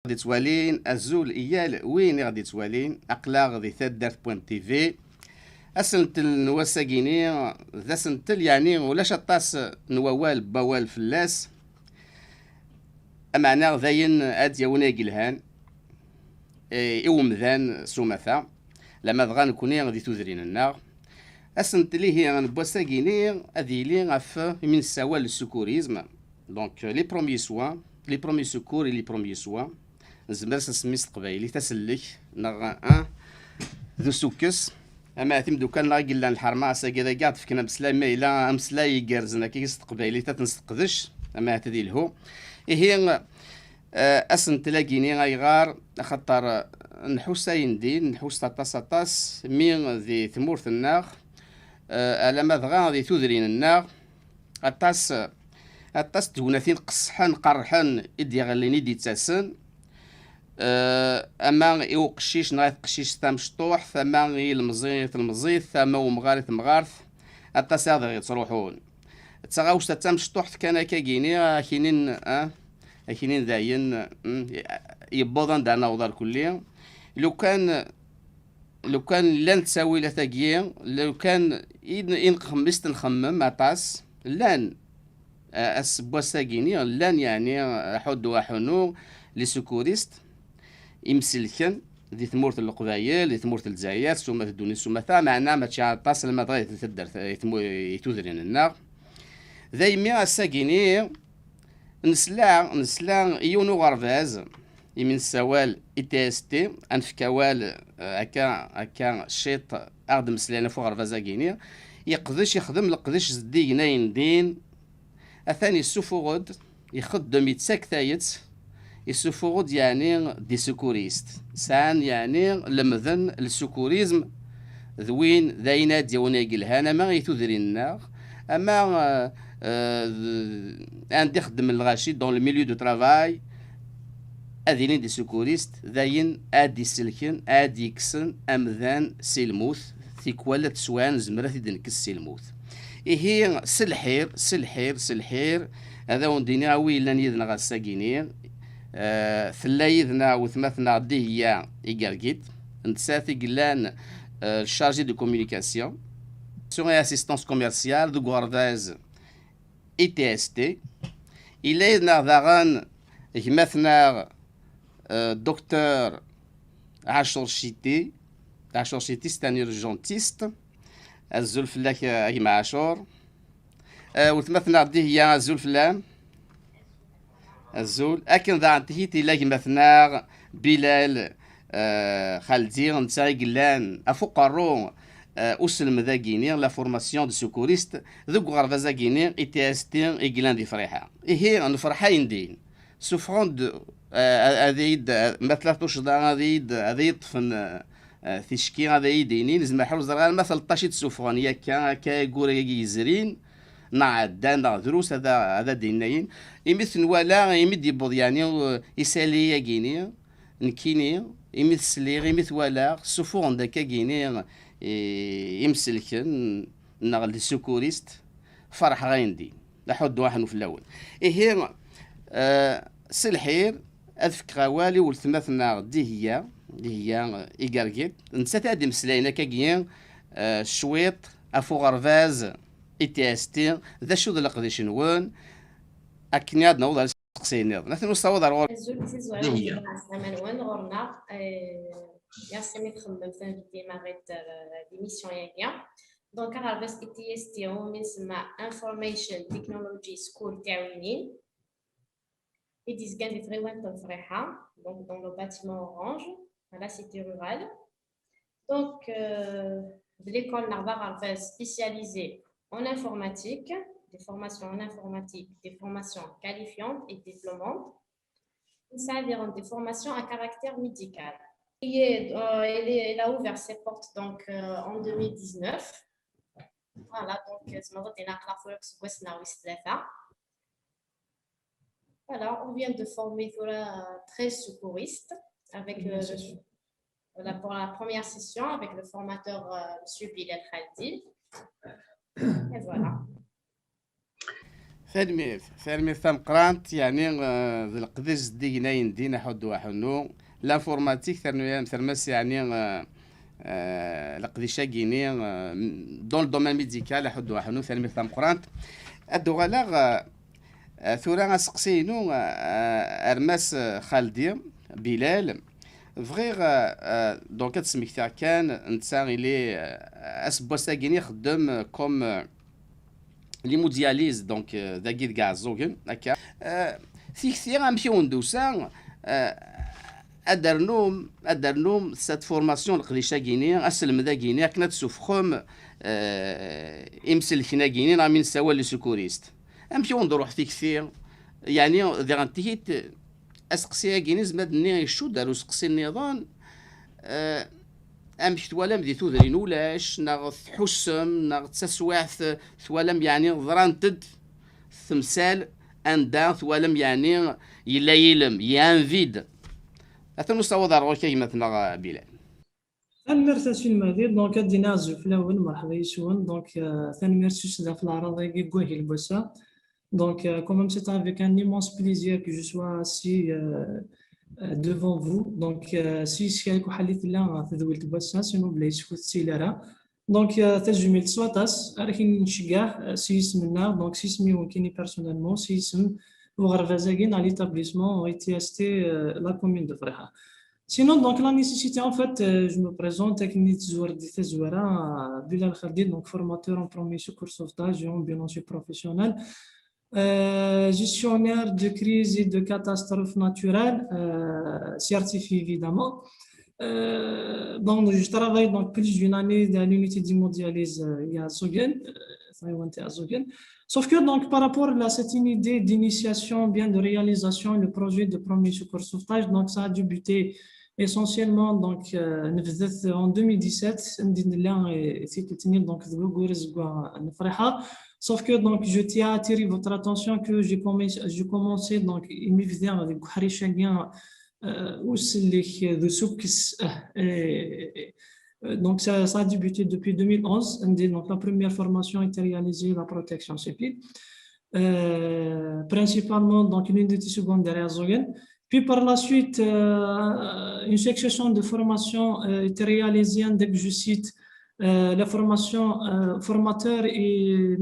غادي توالين الزول إيال وين غادي توالين أقلا غادي تدارت بوان تي في أسنت النواساكيني ذا سنتل يعني ولاش الطاس نووال بوال فلاس أمعنا ذاين أد يونا قلهان إومذان سومثا لما بغا نكوني غادي تذرين النار أسنت لي هي غنبواساكيني أذي لي غاف من سوال السكوريزم دونك لي بروميي سوان لي بروميي سكور لي بروميي سوان نزمر سميس تقبايلي تسلك نغ ذو سوكس اما تيم دوكان لا قلنا الحرمه ساكي كاع فكنا بسلام الا امسلاي كارزنا كي تقبايلي تنسقدش اما تدي له هي اسن تلاقيني غيغار خاطر نحوس يندين نحوس طاس مين ذي ثمورث الناغ الا ما بغا غادي تذرين الناغ الطاس توناثين قصحان قرحان ادي غليني دي تاسن اما ايو قشيش نغايت قشيش تام شطوح ثما غي المزيت ثما ومغارث مغارث الطاس هذا غي تروحون تسغاوش تام شطوح كان كاكيني كاينين كاينين داين يبوضن دانا وضار كليا لو كان لان تساوي لا تاكيا لو كان إن خمست نخمم عطاس لان السبوساكيني لان يعني حد وحنو لي سكوريست يمسلكن ذي ثمورة القبايل ذي ثمورة الجزائر سوما تدوني سوما ثا معنا ما تشع طاس لما تغير تدر يتوذرين النار ذي ميا الساكيني نسلا يونو غرفاز يمين سوال اي تي اس تي انفكوال هكا شيط اخدم سلانا فوق غرفازاكيني يقدش يخدم القدش زدي ناين دين الثاني السفورود يخدم يتساك ثايت السفورود يعني دي سكوريست سان يعني لمذن السكوريزم ذوين ذاينا ديونا قلهانا ما يتوذري النار اما عندي خدم الغاشي دون الميليو دو ترافاي اذينين دي سكوريست ذاين ادي سلكن ادي يكسن امذان سيلموث ثيكوالة سوان زمرة دنكس سيلموث هي سلحير هذا وندينا ويلان يذنا غاساكيني ثلايذنا وثمثنا ديهيا إيكاركيت نتساثي قلان الشارجي دو كوميونيكاسيون سوري اسيستانس كوميرسيال دو غورداز اي تي اس تي إلينا ذاغان مثنا دكتور عاشور شيتي ستان يورجونتيست الزول فلاك مع عاشور وثمثنا ديهيا الزول فلان الزول اكن ذا انتهيتي لاك مثنا بلال خالدي نتاعي قلان افوق الرو اسلم ذا كيني لا فورماسيون دو سكوريست ذوك غرفازا كيني اي تي اس تي قلان دي فريحه هي نفرحين دين سوفرون دو هذيد مثلا توشدا هذيد طفن تشكي هذا يديني لازم نحاول زرغال مثلا 13 سوفرون ياك كاغوري يزرين نعدان دروس هذا دينين يمثل ولا يمد يبوض يعني يسالي ياكيني نكيني يمثل يمثل ولا سوفو عندك كيني يمسلكن نغل السكوريست فرح غايندي لحد واحد في الاول هي سلحير اذفك غوالي والثمثنا دي هي ايكاركيت نسات ادي مسلاينا كاكيان شويط افو غرفاز اي تي اس تي ذا شو ذا لقديش نوان اكنياد نوض على تقسينيض نحن نصوض على هي نوان غورنا يا سميت خمم في ديماريت ديميسيون ياكيا دونك غرفاز اي تي اس تي هو من سما انفورميشن تكنولوجي سكول تاعوينين ils gagnent des frais de Freha, donc dans le bâtiment orange, à la cité rurale. Donc, l'école Narvar va spécialisée en informatique, des formations en informatique, des formations qualifiantes et diplômantes. Ça environ des formations à caractère médical. Elle a ouvert ses portes donc, en 2019. Voilà, donc, ce matin, on a la Voilà, on vient de former 13 secouristes avec pour la première session avec le formateur M. Bilal Khaldi. Et voilà. ثاني ثم قرانت يعني ذي القدس دينا يندينا حد وحنو لانفورماتيك ثاني ثرمس يعني القديشة جيني دون الدومين ميديكال حد وحنو ثاني ثم قرانت الدغالا ثورا سقسينو ارماس خالدي بلال فغير دونك تسميك تاع كان نتساغي لي اسبوساكيني خدم كوم ليمودياليز دونك داكيد كاع الزوجن هكا في كثير غنمشيو ندوسا ادرنوم سات فورماسيون القديشه كيني اسلم ذا كيني كنا تسوفخم امسلكنا كيني راه من سوا لي سكوريست نمشيو نروح في كثير يعني ذا غنتيت اسقسي كيني زمدني شو داروا سقسي النظام امشي توالم دي تودرين ولاش ناغ حسم ناغ تسواعث توالم يعني ضرانتد ثمثال اندا توالم يعني يلا يلم يانفيد اتنو دار كي مثلا بلال المرتسين المهدي دونك دينا زفلاون مرحبا يسون دونك ثاني مرتسين في العرض يقوي البوسا donc quand même c'est avec un immense plaisir que je sois assis devant vous donc si شكايكو حليت لا تدويل تبسا سينو بلا يسكت سيلارا donc تجميل سواتاس راكين نشجع سيس منا donc سيس مي وكيني personnellement سيسم وغرفازاكين على l'établissement ITST la commune de Freha. Sinon, donc la nécessité, en fait, je me présente, technique Zouara, Bilal Khaldi, donc formateur en premier secours sauvetage et ambulancier professionnel, gestionnaire de crise et de catastrophes naturelles, certifié évidemment. Donc, je travaille donc plus d'une année dans l'unité d'hémodialyse à Zogen, sauf que donc par rapport à cette idée d'initiation, bien de réalisation, le projet de premier secours sauvetage, donc ça a débuté essentiellement donc en 2017 donc sauf que donc je tiens à attirer votre attention que j'ai commencé donc évidemment avec Harishagien de Soukis donc ça a débuté depuis 2011 donc la première formation était réalisée la protection civile principalement donc une unité secondaire à Zogen. Puis par la suite, une succession de formations était réalisée dès que je cite la formation formateur et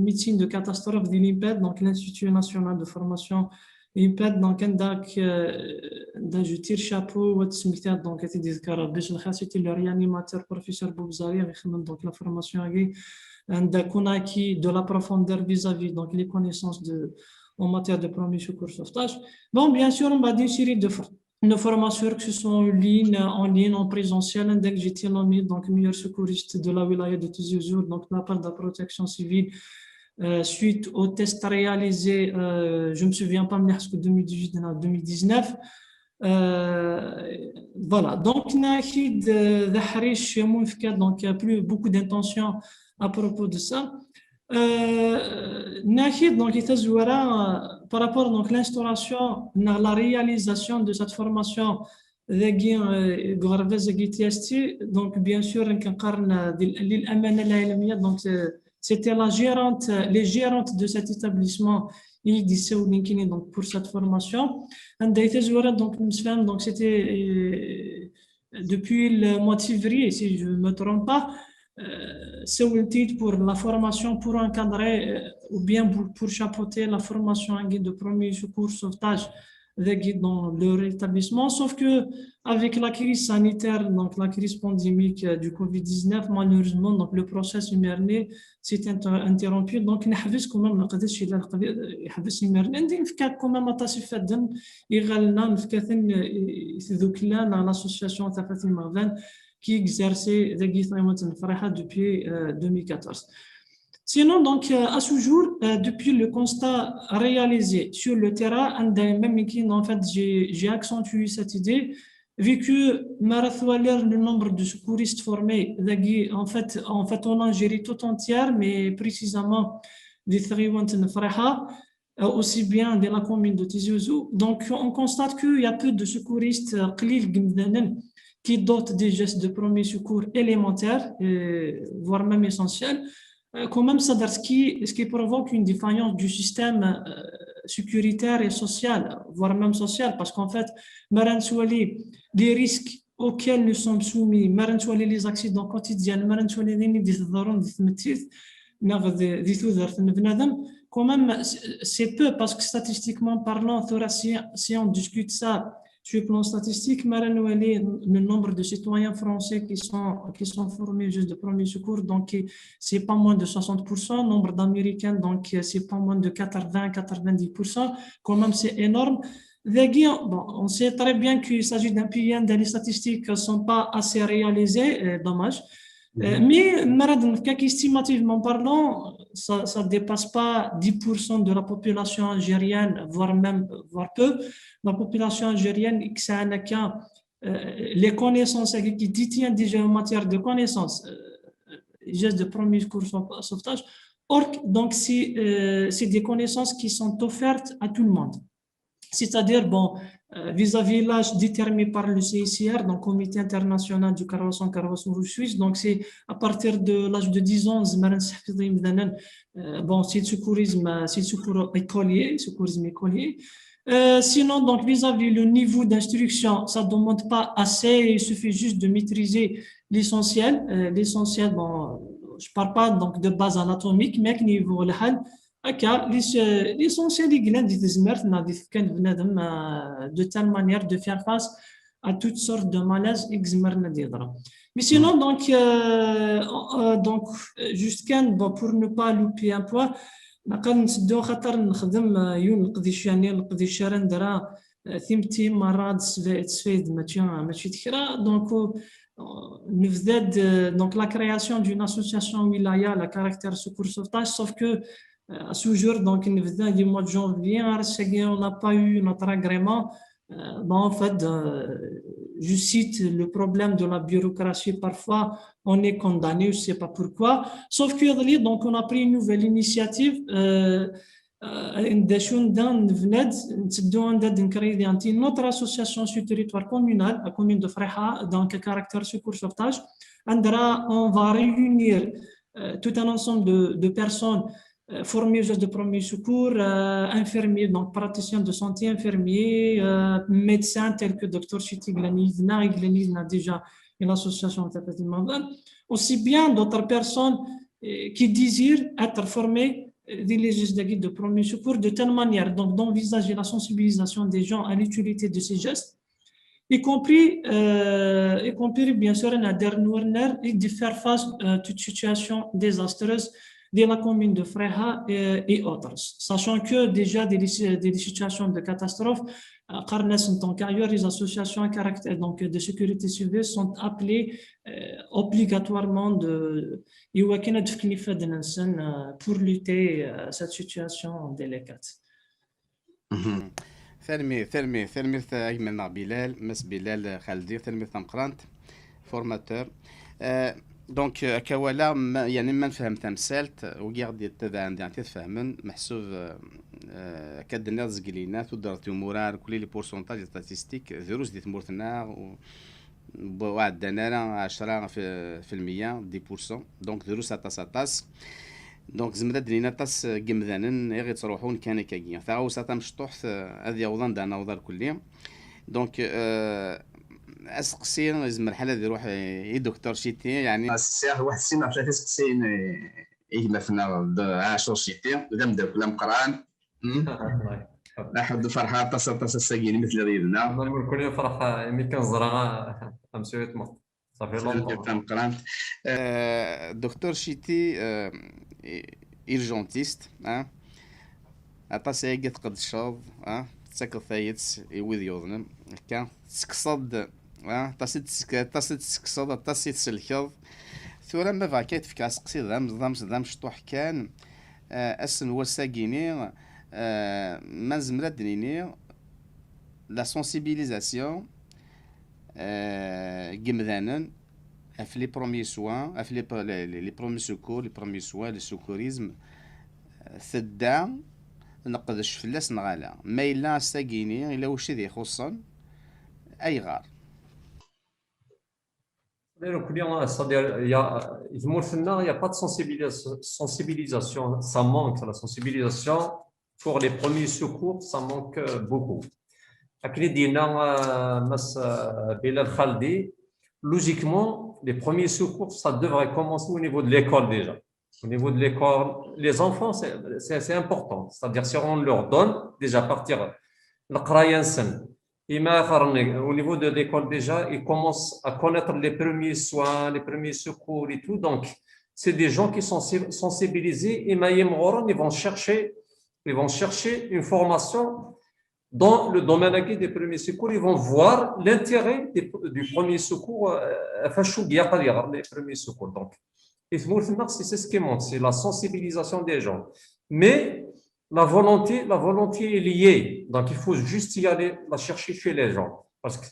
médecine de catastrophe de l'INPED, donc l'Institut national de formation l'INPED, donc je tire chapeau, donc c'était le réanimateur professeur Boubzari, donc la formation qu'on a acquis de la profondeur vis-à-vis donc les connaissances en matière de premier secours sauvetage. Bon, bien sûr, on va dire une série de formations que ce soit en ligne, en présentiel. Dès que j'étais nommé donc meilleur secouriste de la wilaya de Tizi Ouzou, donc la part de la protection civile, suite aux tests réalisés, je ne me souviens pas, mais parce que 2018 et 2019. Voilà, donc il y a plus beaucoup d'intentions à propos de ça. Donc, par rapport à l'instauration, la réalisation de cette formation, donc bien sûr, donc c'était les gérantes de cet établissement donc pour cette formation. Donc c'était depuis le mois de février, si je ne me trompe pas. C'est un titre pour la formation pour encadrer ou bien pour chapeauter la formation en guide de premier secours sauvetage dans leur établissement, sauf que avec la crise sanitaire, donc la crise pandémique du Covid-19, malheureusement, donc le process humain s'est interrompu. Donc, quand même, l'association qui exerçait depuis 2014. Sinon, donc, à ce jour, depuis le constat réalisé sur le terrain, en fait, j'ai accentué cette idée, vu que le nombre de secouristes formés, en fait, on a géré tout entière, mais précisément des aussi bien de la commune de Tizi Ouzou. Donc, on constate qu'il y a peu de secouristes qui dotent des gestes de premier secours élémentaires, voire même essentiels. quand même, ça, ce qui provoque une défaillance du système sécuritaire et social, voire même social, parce qu'en fait, Maran Souali, les risques auxquels nous sommes soumis, Maran Souali, les accidents quotidiens, Maran Souali, quand même, c'est peu parce que statistiquement parlant, si on discute ça sur le plan statistique, le nombre de citoyens français qui sont formés juste de premier secours, donc c'est pas moins de 60%, nombre d'Américains, donc c'est pas moins de 80-90%, quand même c'est énorme. Bon, on sait très bien qu'il s'agit d'un pays dont les statistiques ne sont pas assez réalisées, dommage. Mais estimativement parlant, ça ne dépasse pas 10% de la population algérienne, voire peu. La population algérienne, les connaissances qui détient déjà en matière de connaissances, gestes de premier cours sauvetage. Or, donc, c'est des connaissances qui sont offertes à tout le monde. C'est-à-dire, bon, vis-à-vis l'âge déterminé par le CICR, donc Comité international du Carrousel Rouge Suisse, donc c'est à partir de l'âge de 10 ans, bon, c'est le secourisme, c'est le secourisme écolier. Sinon, donc vis-à-vis le niveau d'instruction, ça ne demande pas assez, il suffit juste de maîtriser l'essentiel. L'essentiel, bon, je ne parle pas donc de base anatomique, mais niveau le hal. L'essentiel de telle manière de faire face à toutes sortes de malaises. Mais sinon, donc pour ne pas louper un point, نسدو خاطر نخدم يون نقضي شاني نقضي شارن درا ثيمتي مرات تسفيد ماشي تكرا دونك نفذاد donc la création d'une association wilaya à caractère secours sauvetage, sauf que à ce jour, donc, du mois de janvier, on n'a pas eu notre agrément. Bon, en fait, je cite le problème de la bureaucratie. Parfois, on est condamné, je ne sais pas pourquoi. Sauf que, donc, on a pris une nouvelle initiative. Notre association sur le territoire communal, la commune de Freha, donc, à caractère secours sauvetage. On va réunir tout un ensemble de personnes formés de premier secours, infirmiers, donc praticiens de santé, infirmiers, médecins tels que Dr Chiti Glaniz a déjà une association, aussi bien d'autres personnes qui désirent être formées des législatifs de premier secours de telle manière donc d'envisager la sensibilisation des gens à l'utilité de ces gestes, y compris bien sûr et de faire face à toute situation désastreuse de la commune de Freha et autres. Sachant que déjà des situations de catastrophe, les associations à caractère donc, de sécurité civile sont appelées obligatoirement pour lutter à cette situation délicate. ثلمي أجمل بلال مس بلال خالدي ثلمي ثمقرانت فورماتور دونك كوالا يعني ما نفهم تمثالت وقاعد يتبع عندي تفهمن محسوب كاد الناس قلينا تدرت مرار كل لي بورسونتاج ستاتستيك فيروس دي تمورتنا وعندنا 10% 10% دونك فيروس اتاس دونك زمدا درينا تاس قمذانن غير تروحون كان كاكيا ثاو ساتا مشطوح هذه يوضان دانا وضار كليا دونك اسقسي زعما الحاله دي روح دكتور شيتي يعني السياح واحد السنه عرفت تسقسين ما فينا 10 شيتي ودام دا كلام قران نحد فرحه تصل الساقين مثل غيرنا نقول كل فرحه ملي كنزرع امسيوت صافي لونطون دكتور شيتي إيرجونتيست أطاسي قد الشاض تسكل ثايتس ويذ يوضنم كان تسكصد تاسيت تسكصد تاسيت سلكض ثورا ما فاكيت في كاس قصي ذام شطوح كان أسن وساقيني ما زمرا دنيني لا سونسيبيليزاسيون قمذانن في لي بروميي سوان في لي بروميي سكور لي بروميي سوان لي سكوريزم ثدا نقدش فلاس نغالا ما إلا ساقيني إلا وش ذي خصن أي غار C'est-à-dire, il n'y a pas de sensibilisation, ça manque, la sensibilisation pour les premiers secours, ça manque beaucoup. Logiquement, les premiers secours, ça devrait commencer au niveau de l'école déjà. Au niveau de l'école, les enfants, c'est important. C'est-à-dire, si on leur donne, déjà partir, au niveau de l'école déjà, ils commencent à connaître les premiers soins, les premiers secours et tout. Donc, c'est des gens qui sont sensibilisés et ils vont chercher une formation dans le domaine des premiers secours. Ils vont voir l'intérêt du premier secours, les premiers secours. Donc, c'est ce qui manque, c'est la sensibilisation des gens. Mais la volonté est liée. Donc, il faut juste y aller, la chercher chez les gens. Parce que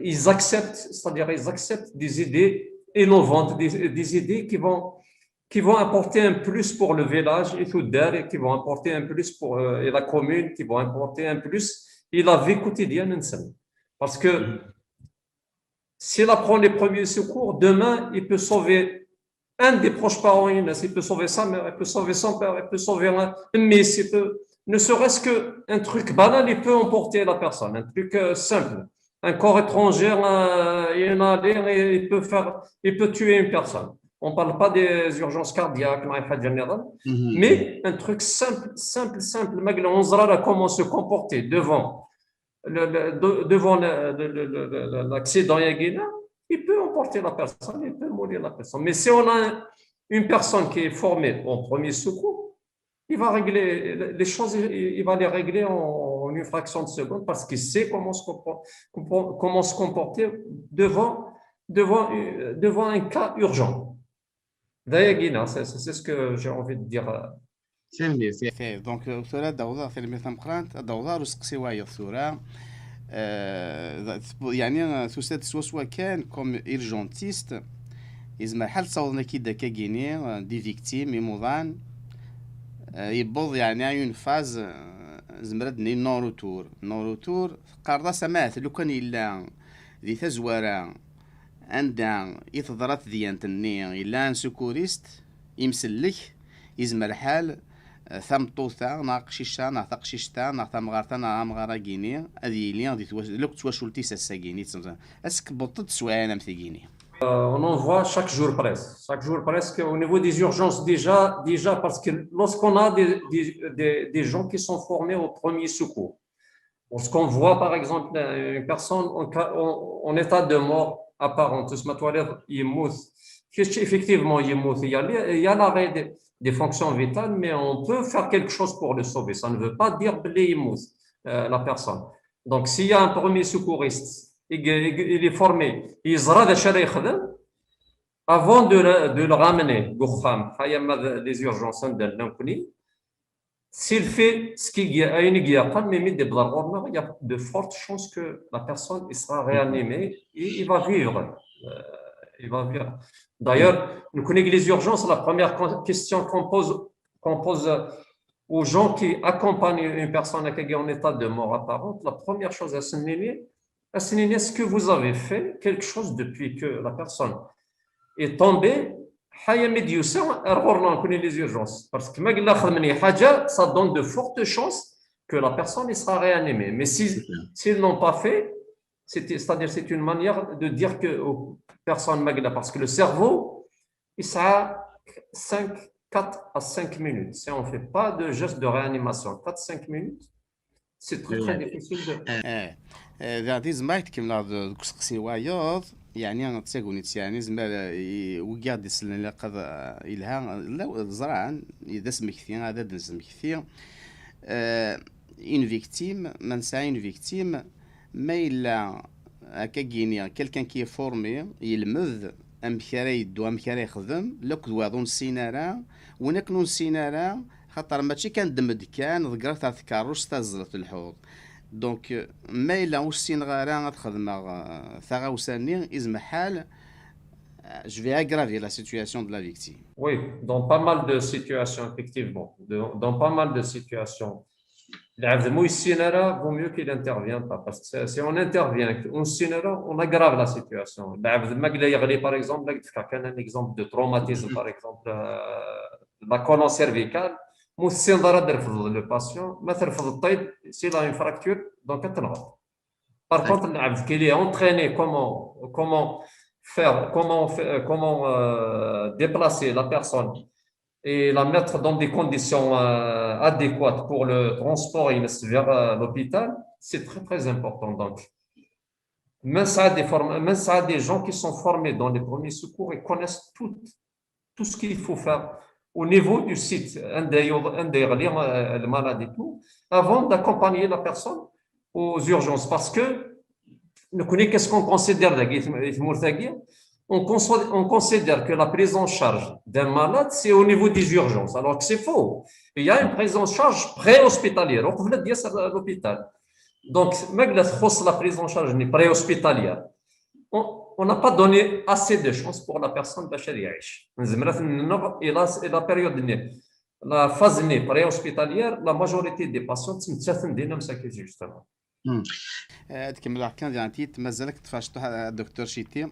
ils acceptent, c'est-à-dire ils acceptent des idées innovantes, des idées qui vont apporter un plus pour le village et tout et qui vont apporter un plus pour et la commune, qui vont apporter un plus et la vie quotidienne. Parce que s'il apprend les premiers secours, demain, il peut sauver un des proches parents, il peut sauver sa mère, il peut sauver son père, il peut sauver un miss, ne serait-ce qu'un truc banal, il peut emporter la personne, un truc simple. Un corps étranger, il peut tuer une personne. On ne parle pas des urgences cardiaques, mais un truc simple, comment se comporter devant l'accident, il peut emporter la personne, il peut mourir la personne. Mais si on a une personne qui est formée en premier secours, il va régler les choses, il va les régler en une fraction de seconde parce qu'il sait comment se comporter devant un cas urgent. D'ailleurs, c'est ce que j'ai envie de dire. دونك الثورة دوضة في المثل مقرانت دوضة رسقسي وايا الثورة يعني ثوسات سوا كان كوم إيرجونتيست إزما حال تصوضنا كي داكا كيني دي فيكتيم يموضان يبوض يعني اون فاز زمرد نو روتور قارضة سمات لو كان إلا ذي تزوارا عندها يتضرات ديانتني إلا ان سكوريست يمسلك يزمر حال ثمطوثا ناقشيشتا ناقشيشتا ناقمغارتا ناقمغارا كيني هذه لي غادي لوك تواشولتي ساساكيني اسك بطت سوانا مثيكيني. On en voit chaque jour presque au niveau des urgences déjà parce que lorsqu'on a des gens qui sont formés au premier secours, lorsqu'on voit par exemple une personne en état de mort apparente, effectivement il y a l'arrêt des fonctions vitales, mais on peut faire quelque chose pour le sauver. Ça ne veut pas dire la personne. Donc s'il y a un premier secouriste, il est formé, avant de le ramener, les urgences, s'il fait ce qu'il y a, il y a de fortes chances que la personne sera réanimée et il va vivre. D'ailleurs, nous connaissons les urgences. La première question qu'on pose aux gens qui accompagnent une personne qui est en état de mort apparente, la première chose à signaler, est-ce que vous avez fait quelque chose depuis que la personne est tombée? On connaît les urgences. Parce que ça donne de fortes chances que la personne sera réanimée. Mais s'ils n'ont pas fait, c'est-à-dire c'est une manière de dire que aux personnes magna, parce que le cerveau, il sera 4 à 5 minutes. Si on ne fait pas de geste de réanimation, 4-5 minutes, c'est très difficile de... ذاتي زمايت كيما كسقسي وايض يعني تساقونيت يعني زما وقاد يسلن اللي قد إلها لا زرعا إذا سمكتي هذا دنسمكتي une victime من ساعة une victime ما إلا هكا كينيا كلكان كي فورمي يلمذ أم كرا يدو أم كرا يخدم لوك دوادون سينارا ونكنون سينارا خاطر ماشي كان دمد كان ذكرت تاع الكاروس تازلت الحوض دونك ما إلا واش سين غارا تخدم ثغاوساني إزم حال je vais aggraver la situation de la victime. Oui, dans pas mal de situations, effectivement. Dans pas mal de situations. Vaut mieux qu'il n'intervienne pas, parce que si on intervient, on aggrave la situation. Par exemple, un exemple de traumatisme, par exemple, la colonne cervicale, le patient, s'il a une fracture, donc par contre, qu'il est entraîné comment déplacer la personne et la mettre dans des conditions adéquates pour le transport vers l'hôpital, c'est très, très important. Donc, même ça, des gens qui sont formés dans les premiers secours et connaissent tout ce qu'il faut faire au niveau du site, le malade et tout, avant d'accompagner la personne aux urgences. Parce que, qu'est-ce qu'on considère on considère que la prise en charge d'un malade, c'est au niveau des urgences, alors que c'est faux. Il y a une prise en charge pré-hospitalière. On peut le dire à l'hôpital. Donc, malgré la prise en charge pré-hospitalière, on n'a pas donné assez de chance pour la personne et la période la phase pré-hospitalière, la majorité des patients sont justement. تكمل كان ديانتيت مازالك تفاشطو الدكتور شيتي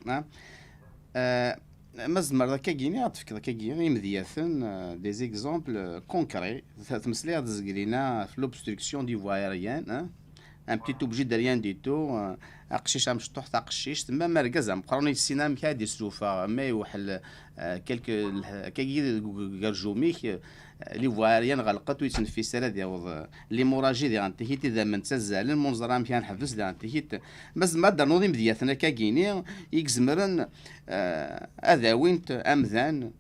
مازال كاكيني تفكر كاكيني مدياثن دي زيكزامبل كونكري تمثلي تزقرينا في لوبستركسيون دي فوا ايريان ان بتيت اوبجي دو ريان دي تو اقشيش مشطوح تاع قشيش تما مركز مقروني السينام كادي سلوفا ما يوحل كلك كاكي كرجوميك لي فواريان غلقت ويتنفيس ديال ليموراجي ديال انتهيت اذا من تزال المنظرام كان حفز ديال انتهيت بس ما نوضي مدياثنا كاكيني يكزمرن اذاوينت امذان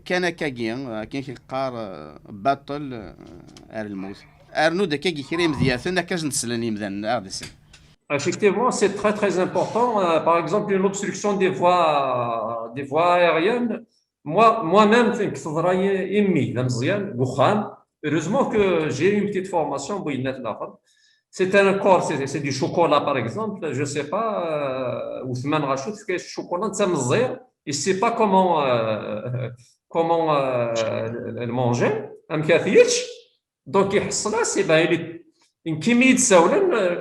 كان كاكين كاين كيلقار باطل الموت ارنو داكاكي كريم دياثنا كاش نسلني مذان اردسن. Effectivement, c'est très très important. Par exemple, une obstruction des voies aériennes. Moi-même, heureusement que j'ai eu une petite formation. C'est un corps, c'est du chocolat par exemple. Je ne sais pas, Ousmane Rachoud, c'est du chocolat, il ne sait pas comment le manger. Donc, il est une chimie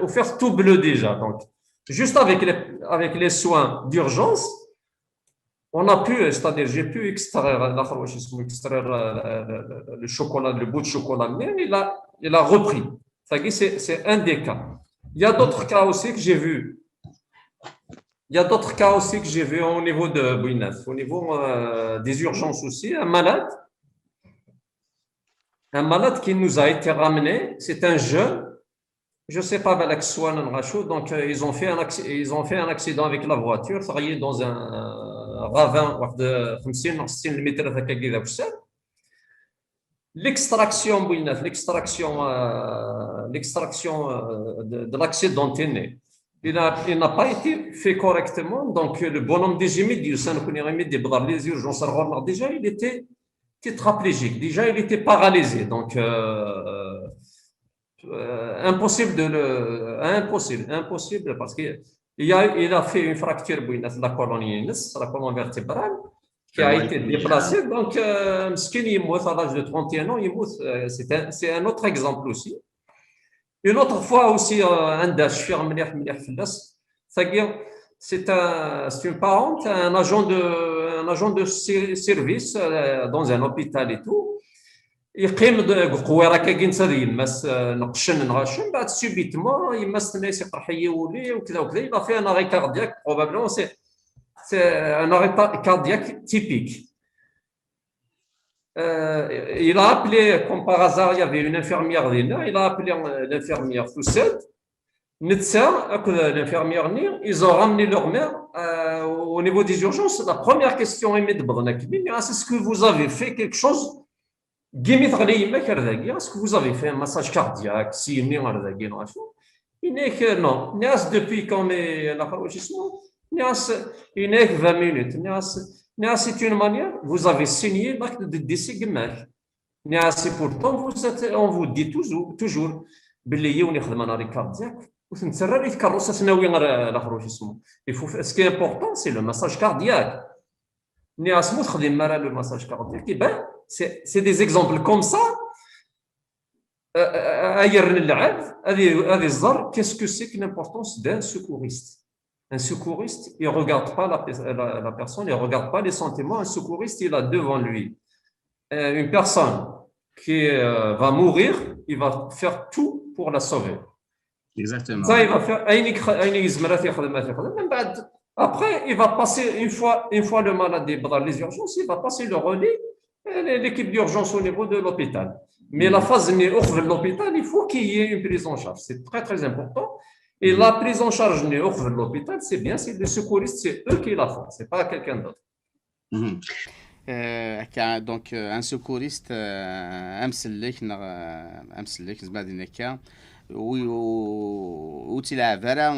ou faire tout bleu déjà. Donc, juste avec les soins d'urgence, on a pu, c'est-à-dire j'ai pu extraire le chocolat, le bout de chocolat, mais il a repris. C'est un des cas. Il y a d'autres cas aussi que j'ai vus. Au niveau de Bouinaf, au niveau des urgences aussi, un malade qui nous a été ramené, c'est un jeune. Je ne sais pas, donc ils ont fait un accident avec la voiture, travaillé dans un ravin de 50 mètres. L'extraction de l'accidenté, il n'a pas été fait correctement, donc le bonhomme des les urgences, déjà il était tétraplégique, déjà il était paralysé, donc impossible parce qu'il a fait une fracture de la colonne vertébrale qui a été déplacée. Donc, il meurt à l'âge de 31 ans. C'est un autre exemple aussi. Une autre fois aussi, c'est une parente, un agent de service dans un hôpital et tout. يقيم قويره كاين يمس نقشن نغشن بعد سوبيتمون يمس الناس يقرحي يولي وكذا يبقى فيها ان اري كاردياك بروبابلون سي ان اري كاردياك تيبيك. Il a appelé, comme par hasard, il y avait une infirmière, il a appelé l'infirmière Foussed. L'infirmière, ils ont ramené leur mère au niveau des urgences. La première question est est-ce que vous avez fait quelque chose? Est-ce que vous avez fait un massage cardiaque? Il n'est que non. Depuis qu'on est à l'enregistrement, il n'est que 20 minutes. C'est une manière, vous avez signé l'acte de décès. Pourtant, on vous dit toujours, ce qui est important, c'est le massage cardiaque. Le massage cardiaque, c'est des exemples comme ça. Qu'est-ce que c'est que l'importance d'un secouriste? Un secouriste, il ne regarde pas la personne, il ne regarde pas les sentiments. Un secouriste, il a devant lui une personne qui va mourir, il va faire tout pour la sauver. Exactement. Ça, il va faire. Après, il va passer, une fois le malade est dans les urgences, il va passer le relais à l'équipe d'urgence au niveau de l'hôpital. Mais la phase de l'hôpital, il faut qu'il y ait une prise en charge. C'est très, très important. Et la prise en charge de l'hôpital, c'est bien, c'est les secouristes, c'est eux qui la font, c'est pas quelqu'un d'autre. Donc, un secouriste, أمسلك زعما هكا وتلعب فيرا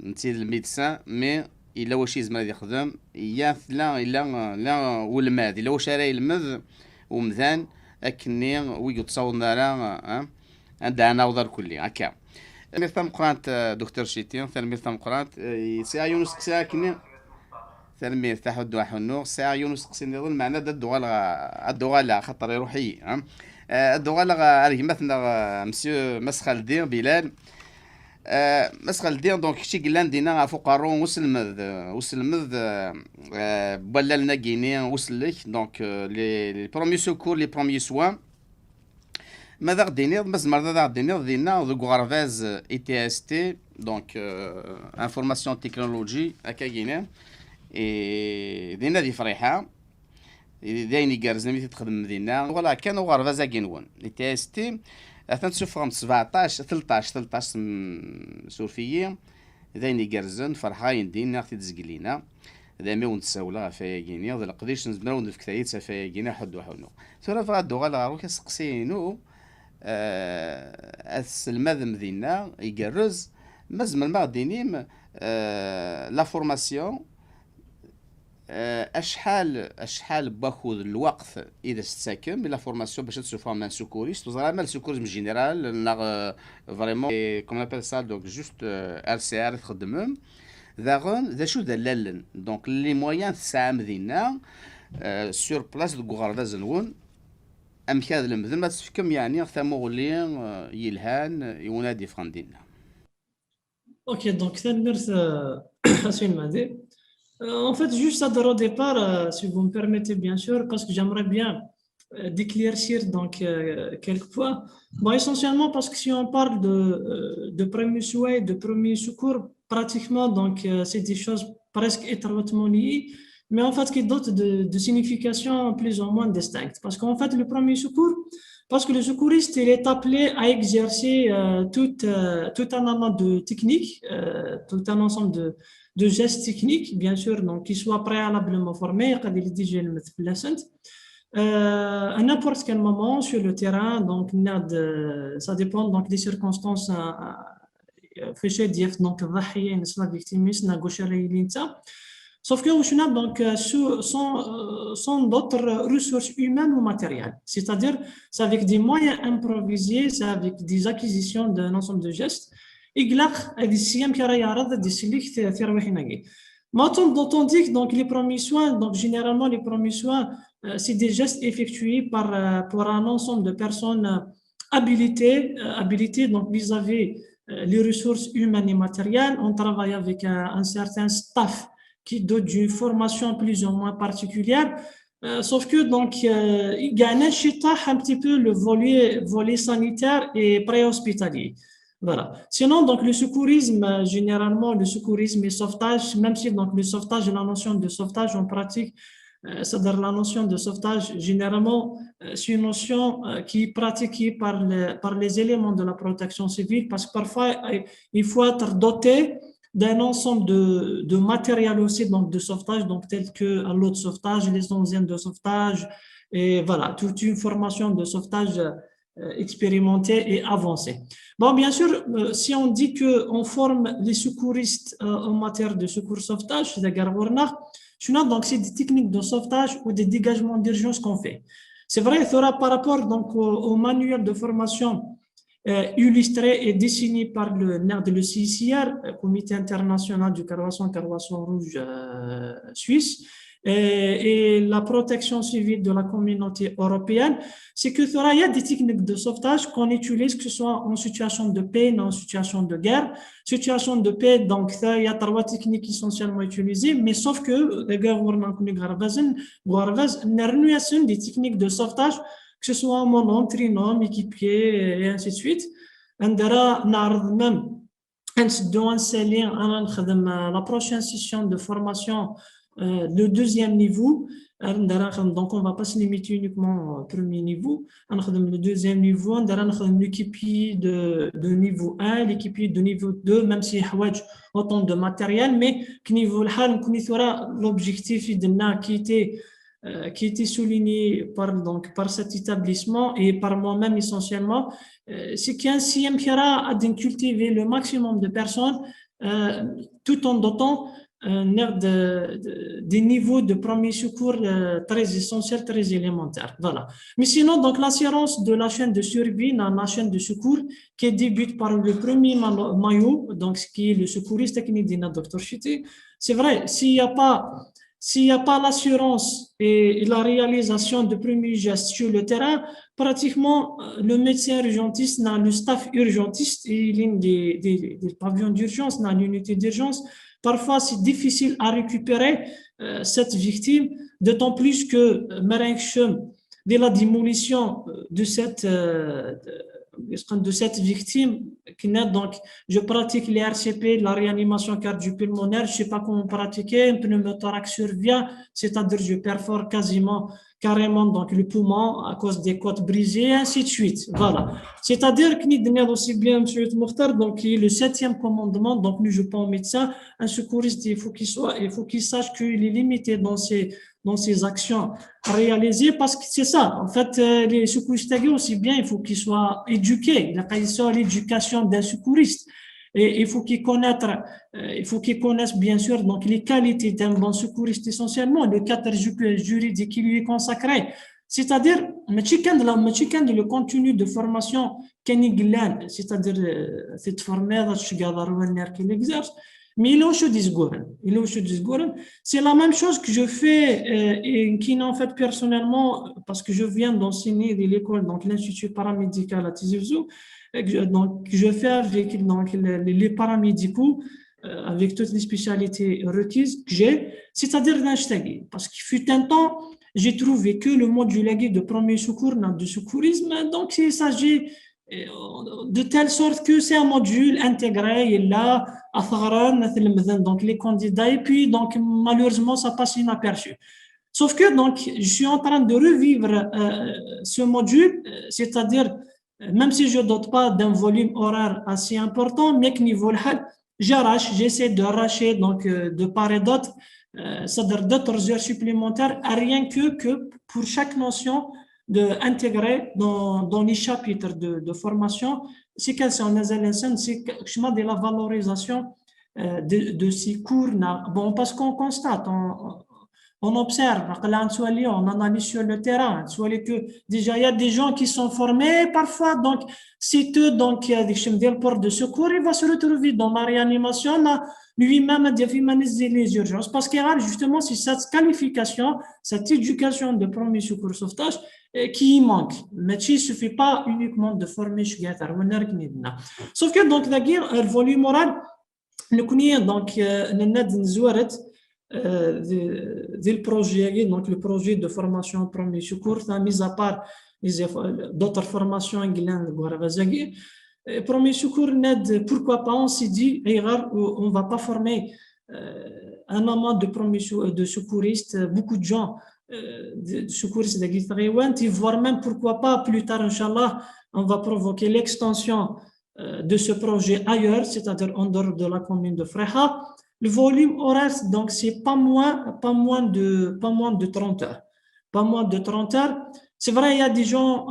نتي الميدسان مي الا واش يزمر يخدم يا لا ولماد الا واش راه يلمذ ومذان اكني ويتصور راه عندها نوضر كلي هكا مثلا قرات دكتور شيتين مثلا قرات سي يونس ساكن تلميذ تاع واحد النور ساعه يونس قسم يظن معنا الدغاله خطر روحي الدغاله مثلا مسيو مسخال بلال مسخال دونك شي قلان دينا فقارون وسلمذ ولا لنا كيني وصل لك دونك لي بروميي سوكور لي بروميي سوان ماذا غديني مزمر ذا غديني دينا ذو غارفاز اي تي اس تي دونك انفورماسيون تكنولوجي هكا كاينه اي دينا دي فريحه دايني كارز نمي تخدم مدينه ولا كانوا غارفاز كينون اي تي اس تي تنسوفهم 17 13 سورفيين دايني كارزن فرحاين دينا تزقلينا دامي ونتساولا فايقيني هذا القديش نزمرو نفكتايت فايقينا حدو حونو ثورا فغادو غالا روك سقسينو السلماذ مدينة يقرز مزمن ما غدينيم لا فورماسيون اشحال باخذ الوقت اذا تساكن بلا فورماسيون باش تشوفها من سكوريست وزرا مال سكوريزم جينيرال نا فريمون كوم ابل سا دونك جوست ار سي ار تخدمهم ذا شو دلالن دونك لي مويان تسعه مدينه سور بلاص دو غارداز نون ام كاد المذن ما تفكم يعني ثموغلي يلهان يونادي فراندينا Ok, donc Thelmers, Hassoun Madé. En fait, juste à au départ, si vous me permettez bien sûr, parce que j'aimerais bien d'éclaircir donc quelques points. Bon, essentiellement parce que si on parle de premiers soins, de premiers secours, pratiquement donc c'est des choses presque étroitement liées, mais en fait qui dotent de significations plus ou moins distinctes. Parce qu'en fait, le premier secours, parce que le secouriste il est appelé à exercer tout un amas de techniques, tout un ensemble de gestes techniques, bien sûr, donc qui soient préalablement formés, à n'importe quel moment sur le terrain. Donc, ça dépend donc des circonstances. Donc, sauf que donc, sont d'autres ressources humaines ou matérielles. C'est-à-dire, c'est avec des moyens improvisés, c'est avec des acquisitions d'un ensemble de gestes. Dont on dit que donc, les premiers soins, donc généralement les premiers soins, c'est des gestes effectués pour un ensemble de personnes habilitées donc vis-à-vis les ressources humaines et matérielles. On travaille avec un certain staff qui donne d'une formation plus ou moins particulière. Sauf que donc il gagne un petit peu le volet sanitaire et préhospitalier. Voilà. Sinon, donc, le secourisme, généralement, le secourisme et sauvetage, même si donc, le sauvetage et la notion de sauvetage en pratique, c'est-à-dire la notion de sauvetage, généralement, c'est une notion qui est pratiquée par les éléments de la protection civile, parce que parfois, il faut être doté d'un ensemble de matériel aussi, donc de sauvetage, donc tel que l'eau de sauvetage, les onzièmes de sauvetage, et voilà, toute une formation de sauvetage expérimentée et avancée. Bon, bien sûr, si on dit qu'on forme les secouristes en matière de secours sauvetage, donc c'est des techniques de sauvetage ou des dégagements d'urgence qu'on fait. C'est vrai, il faudra par rapport donc, au manuel de formation illustré et dessiné par le CICR, Comité international du Carroisson Rouge Suisse. et la protection civile de la communauté européenne, c'est que il y a des techniques de sauvetage qu'on utilise, que ce soit en situation de paix, en situation de guerre. Situation de paix, donc il y a 3 techniques essentiellement utilisées, mais sauf que les gars, on a des techniques de sauvetage, que ce soit mon trinôme, équipier, et ainsi de suite. عندنا نعرض même la prochaine session de formation de 2e niveau. Donc, on ne va pas se limiter uniquement au premier niveau. Le 2e niveau, on a l'équipier de niveau 1, l'équipier de niveau 2, même si il y a autant de matériel, mais l'objectif qui était souligné par cet établissement et par moi-même essentiellement, c'est qu'ainsi on pourra cultiver le maximum de personnes tout en dotant des niveaux de premier secours très essentiels, très élémentaires. Voilà. Mais sinon, donc l'assurance de la chaîne de survie dans la chaîne de secours qui débute par le premier maillot, donc ce qui est le secouriste qui dit notre Dr. Chiti. C'est vrai, s'il n'y a pas l'assurance et la réalisation de premiers gestes sur le terrain, pratiquement le médecin urgentiste, le staff urgentiste et des pavillons d'urgence, dans l'unité d'urgence, parfois c'est difficile à récupérer cette victime, d'autant plus que dès la démolition de cette victime, donc je pratique les RCP, la réanimation cardio-pulmonaire, je ne sais pas comment pratiquer, un pneumothorax survient, c'est-à-dire je perfore carrément donc le poumon à cause des côtes brisées, et ainsi de suite. Voilà. C'est-à-dire que nous aussi bien, M. Mokhtar, donc il est le 7e commandement, donc nous, je pense au médecin, un secouriste, il faut qu'il sache qu'il est limité dans ses actions réalisées, parce que c'est ça, en fait, les secouristes aussi bien, il faut qu'ils soient éduqués, l'éducation d'un secouriste. Et il faut qu'ils connaissent bien sûr donc les qualités d'un bon secouriste, essentiellement le cadre juridique qui lui est consacré. C'est-à-dire, le contenu de formation c'est-à-dire cette formation qu'il exerce, mais il est aussi c'est la même chose que je fais et qui en fait personnellement, parce que je viens d'enseigner de l'école, donc l'Institut paramédical à Tizi Ouzou. Donc, je fais avec les paramédicaux, avec toutes les spécialités requises que j'ai, c'est-à-dire parce qu'il fut un temps, j'ai trouvé que le module de premier secours, de secourisme, donc il s'agit de telle sorte que c'est un module intégré, et là, donc les candidats, et puis donc malheureusement, ça passe inaperçu. Sauf que donc, je suis en train de revivre ce module, c'est-à-dire même si je ne dote pas d'un volume horaire assez important, mais que niveau j'essaie d'arracher donc de part et d'autre, c'est-à-dire d'autres heures supplémentaires, rien que pour chaque notion d'intégrer dans les chapitres de formation, c'est qu'elle s'en est de la valorisation de ces cours. Bon, parce qu'on constate, on observe, on analyse sur le terrain, que déjà il y a des gens qui sont formés parfois, donc c'est eux donc qui a des portes de secours, il va se retrouver dans la réanimation, lui-même a les urgences, parce qu'il y a justement cette qualification, cette éducation de premier secours sauvetage qui manque. Mais il ne suffit pas uniquement de former sauf que donc le volume moral, nous connaissons donc le projet, donc le projet de formation premier secours, mis à part d'autres formations premier secours, pourquoi pas, on s'est dit, on ne va pas former un nombre de secouristes, beaucoup de gens, de secouristes de voire même pourquoi pas plus tard, Inch'Allah, on va provoquer l'extension de ce projet ailleurs, c'est-à-dire en dehors de la commune de Freha. Le volume horaire, donc, c'est pas moins de 30 heures. Pas moins de 30 heures. C'est vrai, il y a des gens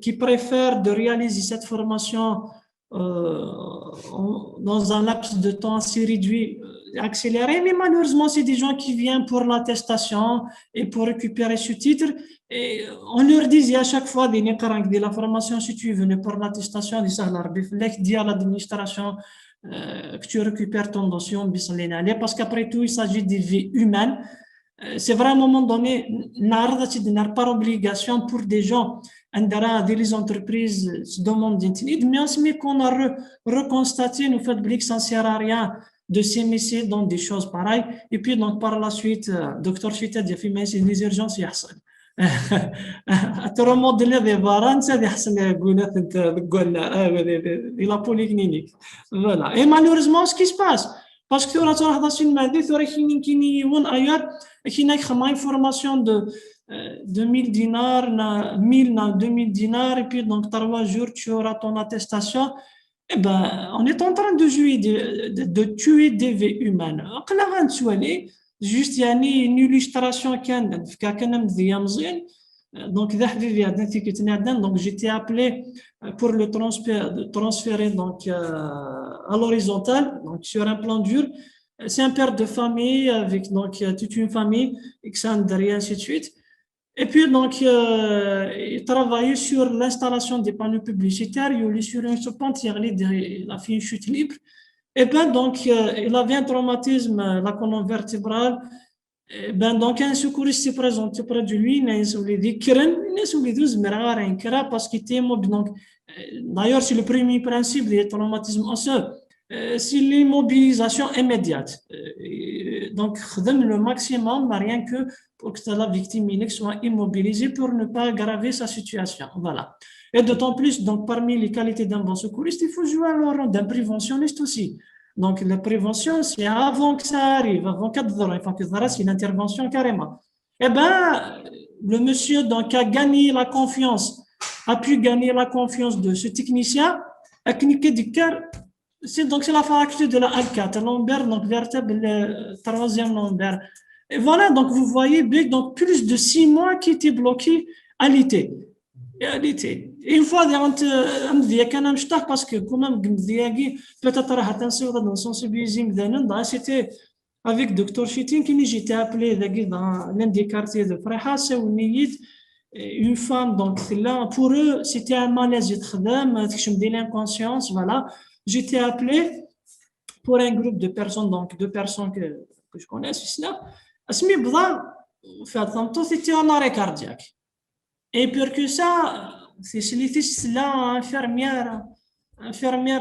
qui préfèrent de réaliser cette formation dans un laps de temps assez réduit, accéléré, mais malheureusement, c'est des gens qui viennent pour l'attestation et pour récupérer ce titre. Et on leur dit à chaque fois de la formation, si tu es venu pour l'attestation, dis à l'administration que tu récupères ton dossier, parce qu'après tout, il s'agit des vies humaines. c'est vrai à un moment donné, par obligation pour des gens, des entreprises se demandent d'internet, mais en ce moment qu'on a reconstaté, nous fait que ça ne sert à rien de s'émisser dans des choses pareilles. Et puis, donc, par la suite, docteur Chita dit, c'est les urgences, il y a ça. La polyclinique. Voilà. Et malheureusement, ce qui se passe, parce que tu as une formation de 2000 dinars, 2000 dinars, et puis donc 3 jours, tu auras ton attestation. Eh ben, on est en train de tuer des vies humaines. Juste une illustration donc j'étais appelé pour le transférer donc à l'horizontale, donc sur un plan dur. C'est un père de famille avec donc toute une famille, et ainsi de suite. Et puis donc il travaillait sur l'installation des panneaux publicitaires. Il y sur une serpente, il a fait une chute libre. Et ben donc il avait un traumatisme, la colonne vertébrale. Ben donc un secouriste s'est présenté près de lui, il a parce qu'il était mobile. Donc d'ailleurs c'est le premier principe des traumatismes osseux, c'est l'immobilisation immédiate. Donc le maximum, rien que pour que la victime soit immobilisée pour ne pas aggraver sa situation. Voilà. Et d'autant plus, donc parmi les qualités d'un bon secouriste, il faut jouer le rôle d'un préventionniste aussi. Donc, la prévention, c'est avant que ça arrive, avant que c'est une intervention carrément. Eh bien, le monsieur donc, a gagné la confiance, a pu gagner la confiance de ce technicien, a cliqué du cœur. C'est la fracture de la A4, lombaire, donc vertèbre, le 3e lombaire. Et voilà, donc vous voyez, donc plus de 6 mois qui étaient bloqués à l'été. Une fois, parce que quand même, peut-être sensibiliser, c'était avec Dr. Chitin qui j'étais appelé dans l'un des quartiers de Freha, une femme, donc là, pour eux, c'était un malaise, je me dis l'inconscience, voilà. J'étais appelé pour un groupe de personnes, donc 2 personnes que je connais, c'était en arrêt cardiaque. Et pour que ça, c'est là, infirmière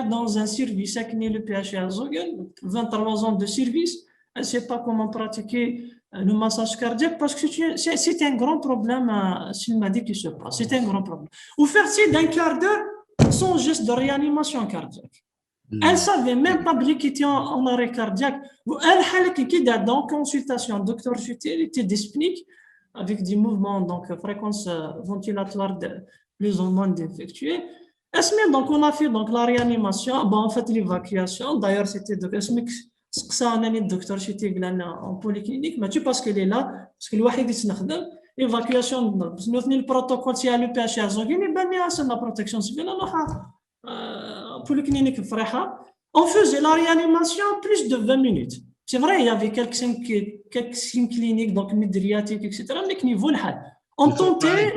dans un service, qui est le PHA Zogel, 23 ans de service, elle ne sait pas comment pratiquer le massage cardiaque parce que c'est un grand problème, s'il m'a dit qu'il se passe, c'est un grand problème. Ou faire d'un quart d'heure sans geste de réanimation cardiaque. Elle ne savait même pas qu'il était en arrêt cardiaque. Elle était dans consultation, docteur Chutel était dyspnique, avec des mouvements, donc fréquence ventilatoire plus ou moins d'effectuer. Donc on a fait donc, la réanimation, bon, en fait l'évacuation. D'ailleurs, c'était ça un docteur Chutel en polyclinique, mais tu parce qu'elle est là, parce que le évacuation, le protocole, c'est le PHA Zogin, et bien, c'est la protection civile. Polyclinique Freha, on faisait la réanimation plus de 20 minutes. C'est vrai, il y avait quelques signes cliniques, donc médiatiques, etc., mais qui niveau le on tentait,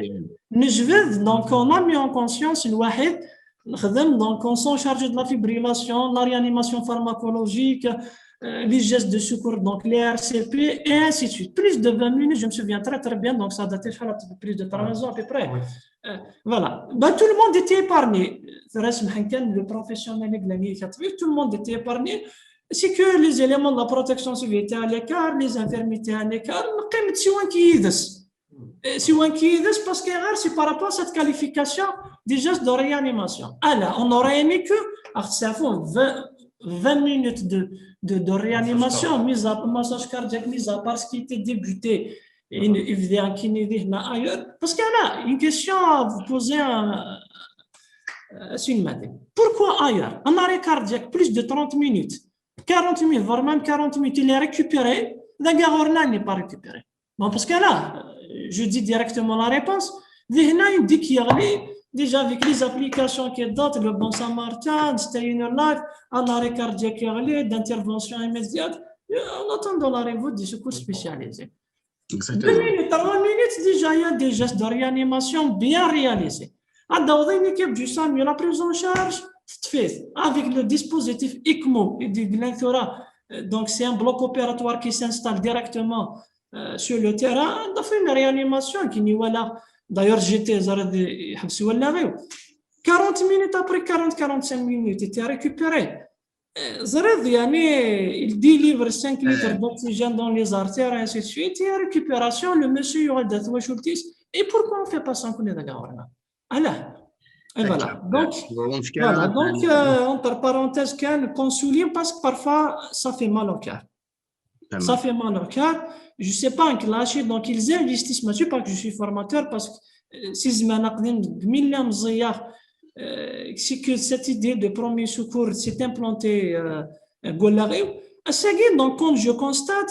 donc on a mis en conscience le wahid, donc on s'en chargeait de la fibrillation, la réanimation pharmacologique, les gestes de secours, donc les RCP, et ainsi de suite. Plus de 20 minutes, je me souviens très très bien, donc ça datait de plus de 3 ans à peu près. Voilà. Ben, tout le monde était épargné. Le professionnel, tout le monde était épargné. C'est que les éléments de la protection civile étaient à l'écart, les infirmiers étaient à l'écart. Parce que c'est par rapport à cette qualification des gestes de réanimation. Alors, on aurait aimé que 20 minutes de réanimation, mise à massage cardiaque, mise à part ce qui était débuté. Ailleurs. Parce qu'il y a une question à vous poser pourquoi ailleurs? Un arrêt cardiaque, plus de 30 minutes, 40 minutes, voire même 40 minutes, il est récupéré, il n'est pas récupéré. Bon, parce que là, je dis directement la réponse. Il dit qu'il y a déjà avec les applications qui datent, le Bon Samaritain, Stay in Your Life, un arrêt cardiaque d'intervention immédiate, en attendant l'arrivée des secours spécialisés. 2 minutes, 3 minutes, déjà, il y a des gestes de réanimation bien réalisés. Une équipe du SAMU, la prise en charge, avec le dispositif ECMO et du Glenthora. Donc, c'est un bloc opératoire qui s'installe directement sur le terrain, on a fait une réanimation qui n'y voilà. D'ailleurs, j'étais 40 minutes après 40-45 minutes, il était récupéré. Zared, il délivre 5 litres d'oxygène dans les artères, et ainsi de suite. Il y a récupération, le monsieur, il y aura des et pourquoi on ne fait pas ça? Et voilà. Donc, entre parenthèses, qu'on souligne parce que parfois, ça fait mal au cœur. Ça fait mal au cœur. Je ne sais pas en clash, donc ils investissent là-dessus parce que je suis formateur, parce que si je c'est que cette idée de premier secours s'est implantée donc quand je constate,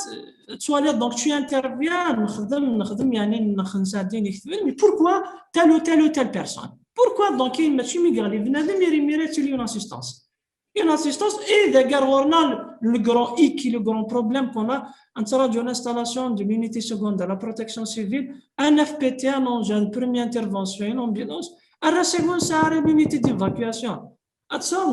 donc tu interviens, mais pourquoi telle ou telle personne? Pourquoi donc il m'a une assistance? Une assistance et d'ailleurs, le grand hic, le grand problème qu'on a entre l'installation de l'unité secondaire, la protection civile, un FPT, un engin de première intervention, une ambulance, à la seconde, c'est l'unité d'évacuation.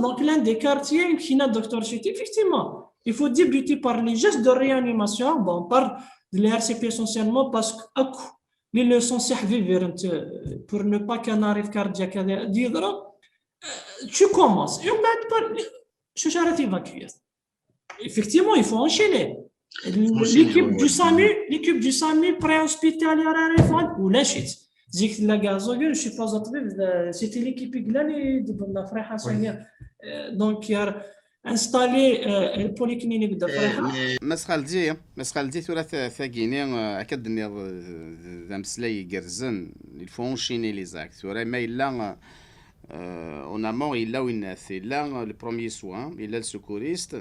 Donc, l'un des quartiers qui a docteur Chiti, effectivement, il faut débuter par les gestes de réanimation. Bon, on parle de l'RCP essentiellement parce que les leçons pour ne pas qu'un arrêt cardiaque tu commences. Et on va être évacué. Effectivement, il faut enchaîner. L'équipe du SAMU pré-hospitalière ou la chute. Je suis pas c'était l'équipe donc il y a installé le polyclinique de مسخالدي ثلاثة ثاقيني أكد نير ذمسلي جرزن il faut enchaîner les actes ما إلا en amont il a une إلا le premier soin il a le secouriste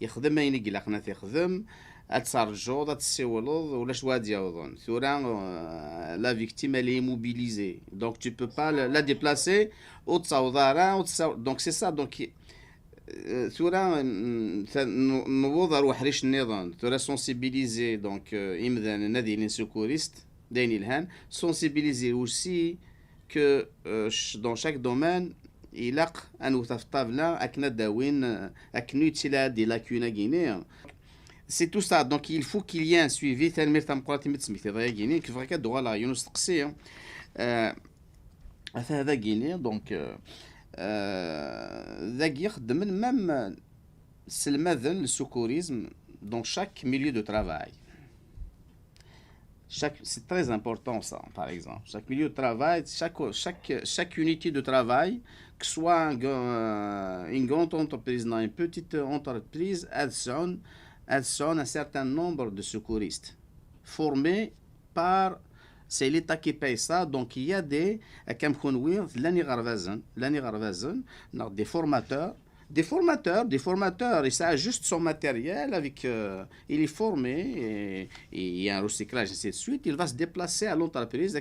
يخدم ما ينقل أخنا يخدم أتصرجوا أتسولوا ولا شوا دياوضون ثورا la victime elle est immobilisée donc tu peux pas la déplacer ou تصاوضها donc c'est ça donc ثورا نوض روح ريش النظام ثورا sensibiliser donc إمذان نادي لين سكوريست داين الهان sensibiliser aussi que dans chaque domaine il a un outaftabla akna dawin aknu tila des lacunes guinéennes. C'est tout ça. Donc, il faut qu'il y ait un suivi. Donc, même le secourisme dans chaque milieu de travail. C'est très important ça, par exemple. Chaque milieu de travail, chaque unité de travail, que ce soit une grande entreprise, une petite entreprise, elles sont un certain nombre de secouristes formés par, c'est l'État qui paye ça, donc il y a des formateurs, et ça juste son matériel avec, il est formé et il y a un recyclage ainsi de suite, il va se déplacer à l'entreprise,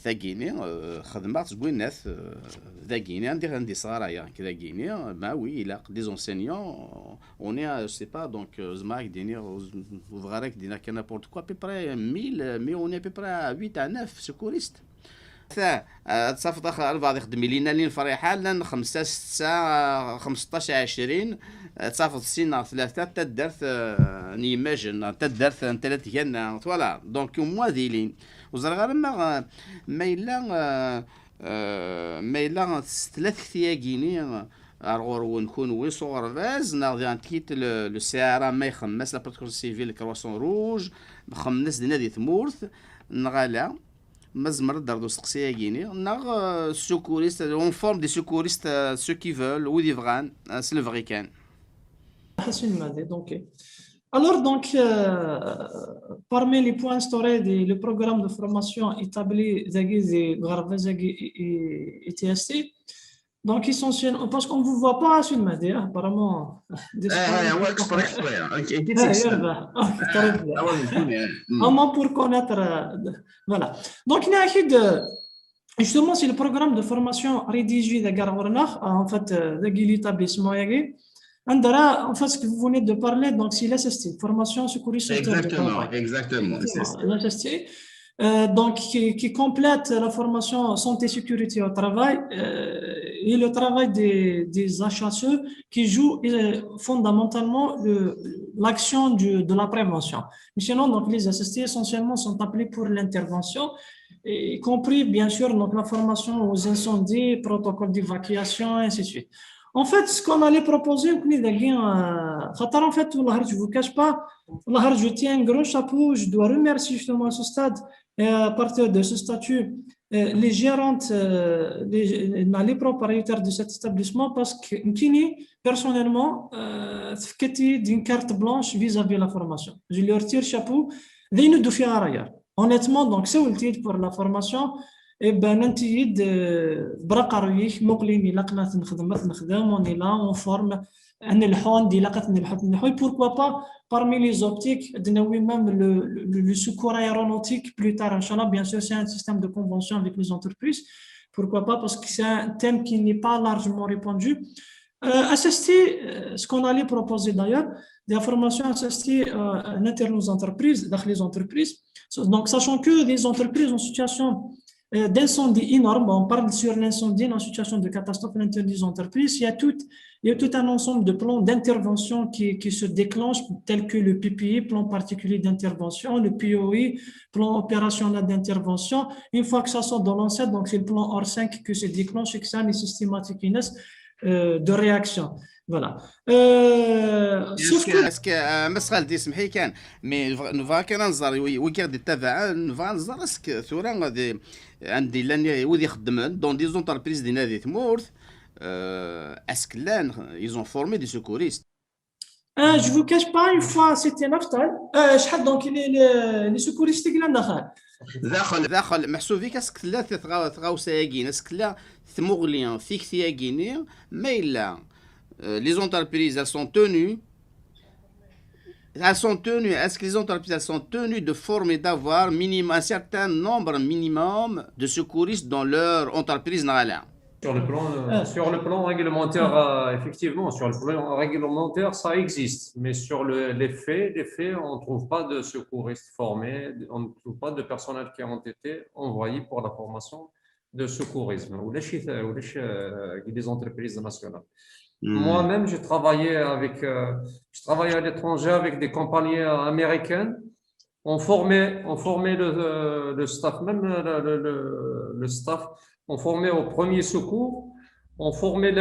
ثاقيني خدمات تقول ناس ثاقيني عندي صغار كذا قيني ما وي لا دي زونسينيون on est je sais pas donc زماك ديني وفغارك دينا كان نابورت كوا بي بري 1000 mais on est à peu près à 8 à 9 secouristes تصافط اخر البعض يخدم لينا لين فريحه لان 5 6 15 20 تصافط سينا ثلاثه تدرت نيماجن تدرت ثلاث كان فوالا دونك موازيلين وزرغار ما إلا ثلاث ثياقيني أرغور ونكون ويصور فاز ناضي عن كيت السيارة ما يخمس لا بروتكسيون سيفيل كرواسون روج خمس دينا دي ثمورث نغالا مازمر دردو سقسياقيني ناغ سكوريست اون فورم دي سكوريست سو كي فول ou des vrais c'est le vrai can. Alors, donc, parmi les points instaurés du programme de formation établi et TST, donc essentiellement, parce qu'on ne vous voit pas sur le média, apparemment. Pour connaître. Voilà. Donc, justement, c'est le programme de formation rédigé de Garwarnach, en fait, de l'établissement. En fait, ce que vous venez de parler, donc c'est l'SST, formation secouriste. Exactement. L'SST, donc qui complète la formation santé sécurité au travail et le travail des HSE qui joue fondamentalement l'action de la prévention. Mais sinon, donc, les assistés essentiellement sont appelés pour l'intervention, y compris bien sûr donc, la formation aux incendies, protocoles d'évacuation, et ainsi de suite. En fait, ce qu'on allait proposer, en fait, je ne vous cache pas, je tiens un grand chapeau, je dois remercier justement à ce stade, à partir de ce statut, les gérantes, les propriétaires de cet établissement, parce que Nkini, personnellement, d'une carte blanche vis-à-vis de la formation. Je leur tire chapeau. Honnêtement, donc, c'est utile pour la formation. Et ben, ننتيد برا ريح مقلين لقنا نخدم on est là on forme نلحون دي لقت نلحون pourquoi pas parmi les optiques oui même le secours aéronautique plus tard inchallah bien sûr c'est un système de convention avec les entreprises pourquoi pas parce que c'est un thème qui n'est pas largement répandu assister ce qu'on allait proposer d'ailleurs des formations assistées à l'intérieur des entreprises dans les entreprises donc sachant que les entreprises en situation d'incendie énorme, on parle sur l'incendie en situation de catastrophe à l'intérieur des entreprises, il y a tout un ensemble de plans d'intervention qui se déclenchent, tels que le PPI, plan particulier d'intervention, le POI, plan opérationnel d'intervention. Une fois que ça sort dans l'ancêtre, donc c'est le plan OR5 que se déclenche et que ça est systématique de réaction. Voilà. Sauf que مسخال دي سمحي كان مي نفا كان نزار ويكاد تبع نفا نزار اسك ثورا غادي عندي لان ودي يخدمون دون دي زونتربريز ديال هذه ثمورث اسك لان ils ont formé des secouristes. Je vous cache pas une fois c'était Naftal شحال دونك les secouristes اللي داخل محسوبيك اسك لا تغاو سايقين اسك لا ثمغليان فيك ثياقيني ما الا les entreprises, elles sont tenues, est-ce que les entreprises, elles sont tenues de former, d'avoir un certain nombre minimum de secouristes dans leur entreprise nagala? Sur le plan réglementaire, effectivement, sur le plan réglementaire, ça existe. Mais sur les faits, on ne trouve pas de secouristes formés, on ne trouve pas de personnel qui ont été envoyés pour la formation de secourisme ou les entreprises nationales. Moi-même, je travaillais à l'étranger avec des compagnies américaines. On formait le staff, même le staff, on formait au premier secours, on formait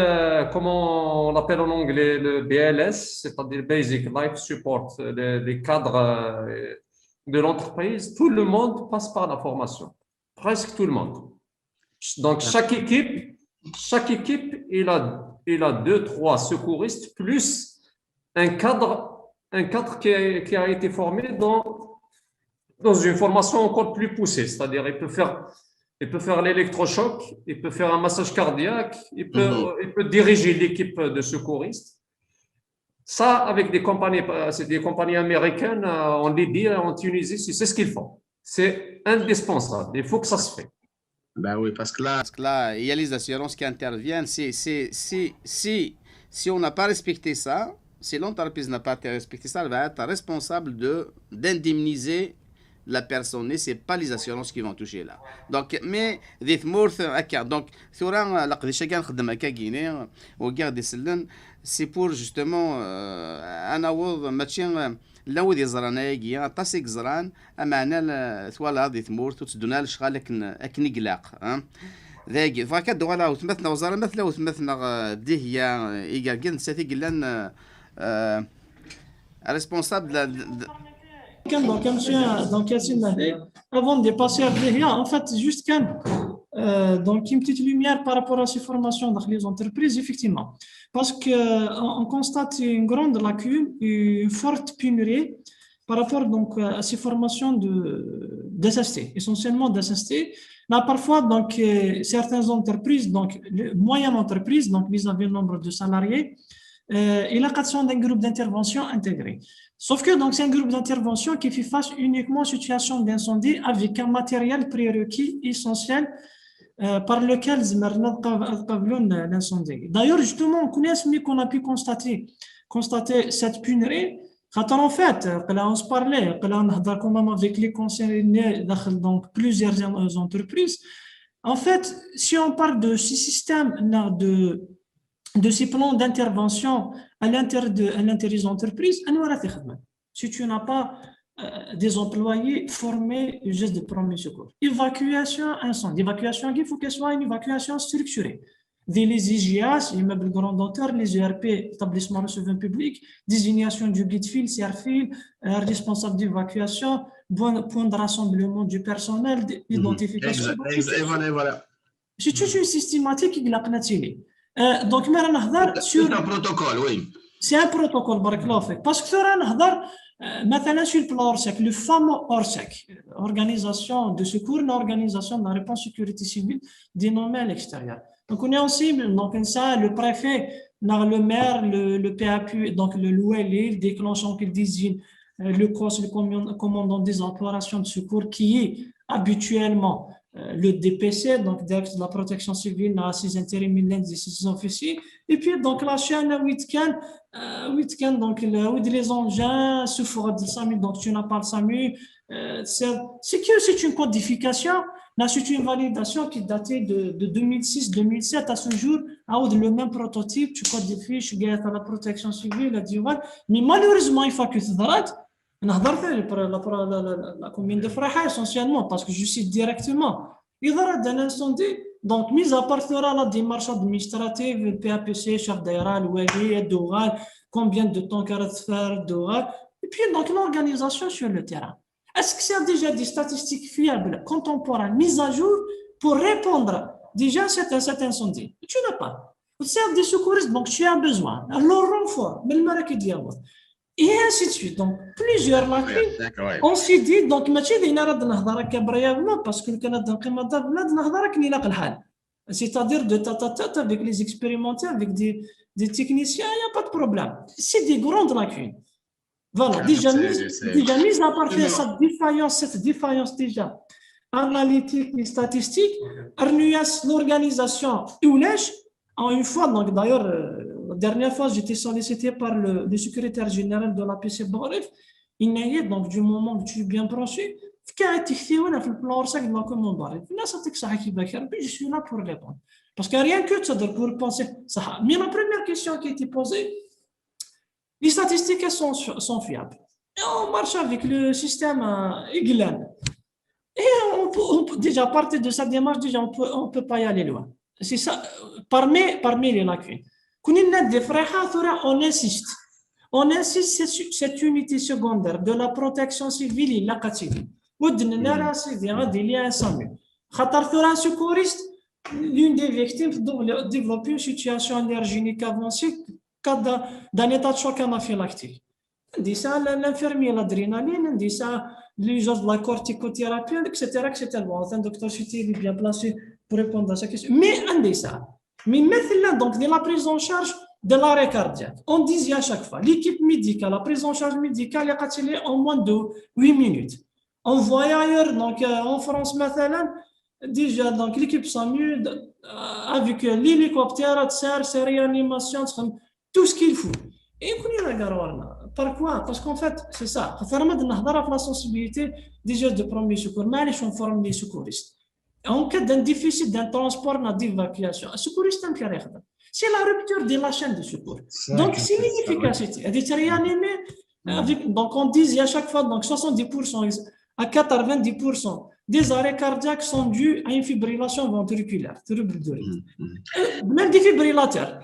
comment on l'appelle en anglais, le BLS, c'est-à-dire Basic Life Support, les cadres de l'entreprise. Tout le monde passe par la formation, presque tout le monde. Donc, chaque équipe, il a 2-3 secouristes plus un cadre qui a été formé dans une formation encore plus poussée. C'est-à-dire, il peut faire l'électrochoc, il peut faire un massage cardiaque, il peut diriger l'équipe de secouristes. Ça, avec c'est des compagnies américaines, en Libye, en Tunisie, c'est ce qu'ils font. C'est indispensable. Il faut que ça se fait. Ben oui, parce que là, il y a les assurances qui interviennent. Si on n'a pas respecté ça, si l'entreprise n'a pas respecté ça, elle va être responsable d'indemniser la personne. Et ce n'est pas les assurances qui vont toucher là. Donc, mais des morts, donc, c'est pour justement لا ودي زرانا يجي طاسيك زران امانا ثوالا هذه ثمور تسدونا لشغال لكن قلاق ذاك فكاد ولا وثمثنا وزاره مثلا وثمثنا دهيا ايغا ساتي قلنا responsable donc Yassine avant de passer à Dehia en fait juste donc une petite lumière par rapport à ces formations dans les entreprises effectivement parce qu'on constate une grande lacune, une forte pénurie par rapport donc, à ces formations d'assistés, essentiellement d'assistés. Là, parfois, donc, certaines entreprises, donc moyennes entreprises, donc vis-à-vis du nombre de salariés, et la création d'un groupe d'intervention intégré. Sauf que c'est un groupe d'intervention qui fait face uniquement aux situations d'incendie avec un matériel prérequis essentiel par lequel l'incendie. D'ailleurs, justement, on connaît qu'on a pu constater cette pénurie. En fait, on se parlait, on a avec les concernés dans plusieurs entreprises. En fait, si on parle de ce système, de ces plans d'intervention à l'intérieur des entreprises, si tu n'as pas des employés formés au geste de premier secours. Évacuation incendie. Évacuation, il faut qu'elle soit une évacuation structurée. Les IGAS, immeubles grande hauteur, les ERP, établissements recevant public, désignation du guide fil, CRFIL, responsable d'évacuation, point de rassemblement du personnel, d'identification. Voilà. C'est toute une systématique qui l'a planté. Donc, c'est un protocole, oui. C'est un protocole, parce que maintenant sur le plan ORSEC, le fameux ORSEC, organisation de secours, l'organisation de la réponse sécurité civile dénommée à l'extérieur. Donc, on est ensemble, donc ça, le préfet, le maire, le PAPU, donc le l'OLE, le déclenchant qu'il désigne, le COS, le commandant des opérations de secours, qui est habituellement le DPC, donc directeur de la protection civile, à ses intérimaires et ses officiers, et puis donc la chaîne week-end, donc les engins, sous de SAMU, donc tu n'as pas le SAMU, c'est une codification, c'est une validation qui datait de 2006-2007 à ce jour, le même prototype, tu codifies, tu gagnes à la protection civile, la durée, mais malheureusement, il faut que tu t'arrêtes. La commune de Fraha essentiellement parce que je cite directement il y aura un incendie donc mise à part la démarche administrative le PAPC chef d'aéral le Doural combien de temps qu'elle va faire Doural et puis donc l'organisation sur le terrain est-ce que c'est déjà des statistiques fiables contemporaines mises à jour pour répondre déjà à cet incendie tu n'as pas c'est des secouristes donc tu as besoin alors renfort mais le marque diable et ainsi de suite. Donc, plusieurs lacunes. On s'est dit, donc, parce que le Canada, c'est-à-dire de tête avec les expérimentés, avec des techniciens, il n'y a pas de problème. C'est des grandes lacunes. Voilà, déjà mise à part cette défaillance déjà analytique et statistique, l'organisation en une fois, donc d'ailleurs, la dernière fois, j'étais sollicité par le secrétaire général de l'APC Borif. Il n'y a donc du moment que tu es bien branché, je suis là pour répondre. Parce qu'il n'y a rien que ça pour penser ça. Mais la première question qui a été posée, les statistiques sont fiables. Et on marche avec le système EGLAN. Et déjà, à partir de cette démarche, déjà, on ne peut pas y aller loin. C'est ça, parmi les lacunes. On insiste. On insiste sur cette unité secondaire de la protection civile et la catégorie. Il y a un SAMU. Un secouriste, l'une des victimes développe une situation allergénique avancée d'un état de choc anaphylactique. L'infirmier, l'adrénaline, l'usage de la corticothérapie, etc. Bon, un docteur Chiti est bien placé pour répondre à cette question. Mais maintenant, donc, de la prise en charge de l'arrêt cardiaque, on disait à chaque fois, l'équipe médicale, la prise en charge médicale est en moins de 8 minutes. On voit ailleurs, donc en France, maintenant, déjà, donc l'équipe SAMU, avec l'hélicoptère, c'est réanimation, tout ce qu'il faut. Et par quoi? Parce qu'en fait, c'est ça. On a la sensibilité des gestes de premier secours, mais on forme les secouristes. En cas d'un déficit d'un transport, d'évacuation, un secouriste c'est la rupture de la chaîne de secours. Donc, c'est l'inefficacité. Donc, on dit à chaque fois, donc 70% à 90% des arrêts cardiaques sont dus à une fibrillation ventriculaire. Même défibrillateurs.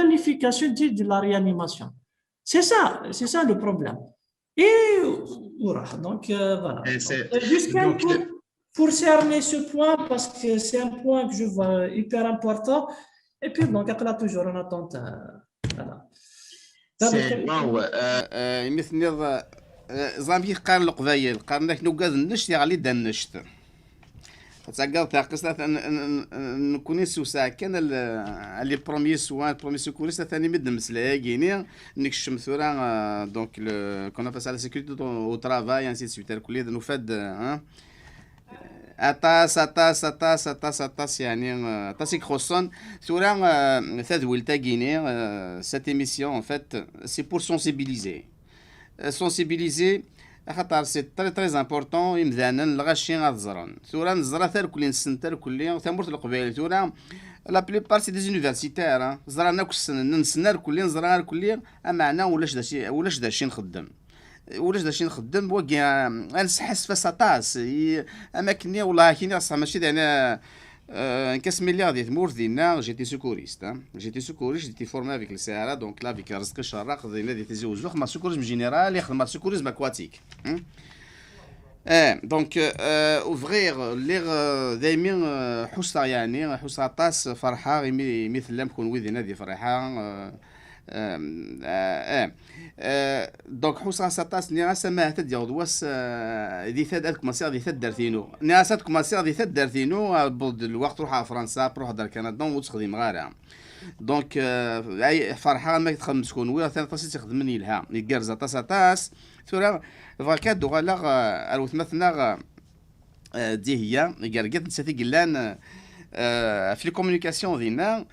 L'efficacité de la réanimation. C'est ça le problème. Et donc, voilà. Jusqu'à pour cerner ce point, parce que c'est un point que je vois hyper important. Et puis, donc, après, toujours en attente. Voilà. C'est bon, مثل زامبي قال القبايل قال لك نوكاد النشت يغلي دا النشت تاقال تاقص نكوني سوسا كان لي بروميي سوان بروميي سيكوريست ثاني مد مسلا كيني نكشم ثورا دونك كون فاس على سيكوريتي او ترافاي انسي سويت الكليه نفاد أتاس يعني أتاسيك خصوصا ثورا ثادويل تاقيني cette émission en fait c'est pour sensibiliser خاطر سي تري امبورطون يمدانا الغاشي غتزران ثورا نزرا ثار كلي نسنتر كلي ثمورت القبائل ثورا لا بليبار سي دي زونيفرسيتير زرانا كسن نسنار كلي نزرا كلي معنا ولاش داشي نخدم واكي نسحس فاس طاس اماكني والله كاين صح ماشي انا كاس مليار ديال تمور ديالنا جيتي سكوريست جيتي فورمي افيك السياره دونك لا افيك رزق الشراق ديالنا ديال تيزوج خدمه سكوريزم جينيرال يخدم سكوريزم اكواتيك دونك اوفغيغ ليغ دايما حصه يعني حصه طاس فرحه مثل لم كون ويدنا ديال فرحه دونك حوصا سطاس نياسا ما تدير دواس دي ثاد كوماسير دي ثاد دارتينو نياسا كوماسير دي ثاد دارتينو بود الوقت روح فرنسا بروح دار كندا وتخدم غارها دونك اي فرحه ما تخدم شكون وي ثاني طاس تخدمني لها يكرز طاس ثورا فاكاد دوغالا الوث مثنا دي هي كاركات نساتي قلان في الكومونيكاسيون ديالنا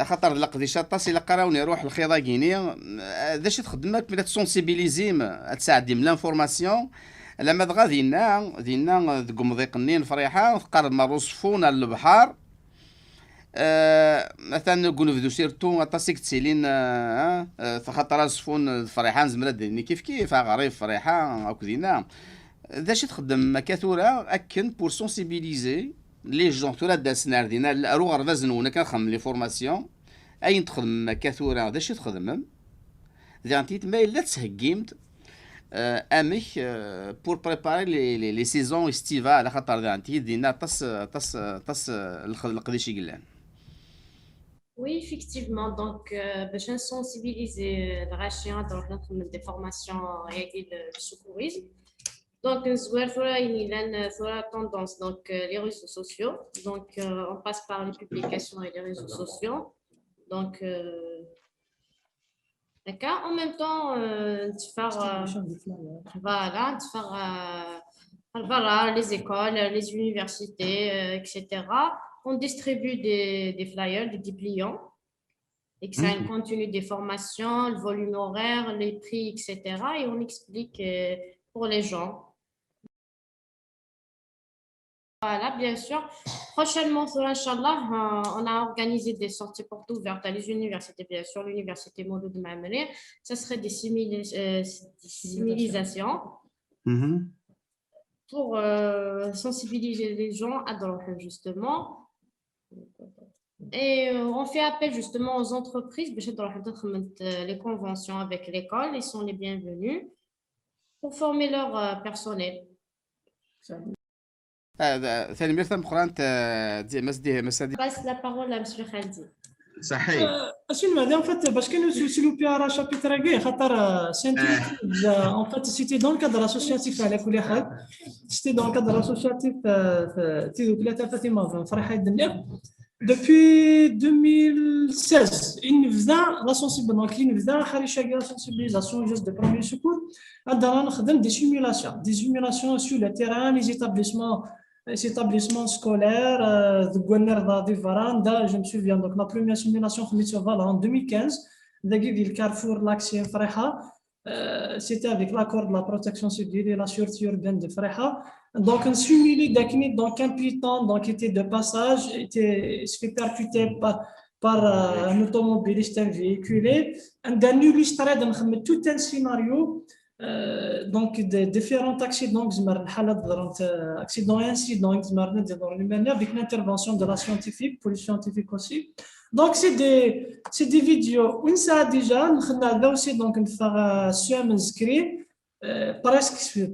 خاطر لقدي شاطاس الا قراوني روح الخيضه كيني داش تخدمك بلا تسونسيبيليزيم تساعدي من لانفورماسيون لما دغا دينا ذوك مضيقنين فريحه تقرب مع صفون البحر مثلا نقولوا في دوسيرتو طاسيك تسيلين خاطر صفون فريحان زمرد ديني كيف غريب فريحه هاك دينا داش تخدم كثوره اكن بور سونسيبيليزي لي جون تورا داسنار دينا رو غرفاز نونا كنخدم لي فورماسيون اين تخدم كثوره داش تخدم ديانتيت ما الا تسهكيمت امك بور بريباري لي سيزون استيفال على خاطر ديانتيت دينا طاس القديشي قلان. Oui, effectivement. Donc, je suis sensibilisée à la dans des formations et le secourisme. Donc, il y a une tendance, donc les réseaux sociaux. Donc, on passe par les publications et les réseaux sociaux. Donc, d'accord. En même temps, voilà, les écoles, les universités, etc. On distribue des flyers, des dépliants, et que ça continue des formations, le volume horaire, les prix, etc. Et on explique pour les gens. Voilà, bien sûr. Prochainement, Inch'Allah, on a organisé des sorties portes ouvertes à les universités, bien sûr, l'université Mouloud Maamri. Ça serait des similisations pour sensibiliser les gens à Drohen, justement. Et on fait appel justement aux entreprises, les conventions avec l'école, ils sont les bienvenus pour former leur personnel. ثاني مرثم قران مسدي passe la parole à monsieur Khaldi. صحيح اشنو هذا en fait باش كانوا يسولوا بها راه شابيتر كاع خاطر سينتيفيك en fait c'était dans le cadre associatif على كل حال c'était dans le cadre associatif تي ثلاثه فاطمه فرحه الدنيا depuis 2016 il faisait la sensibilisation donc il faisait حريشه la sensibilisation juste de premier secours عندنا نخدم des simulations sur le terrain les établissements scolaires de Gwenerda de Varanda je me souviens donc la première simulation en 2015 le Carrefour l'accès Freha c'était avec l'accord de la protection civile et la sûreté urbaine de Freha donc un simulé d'acné donc un piéton donc était de passage se fait percuter par un automobiliste véhiculé un illustré de tout un scénario donc des différents accidents incidents avec l'intervention de la police scientifique aussi donc c'est des vidéos on ça déjà on a aussi donc faire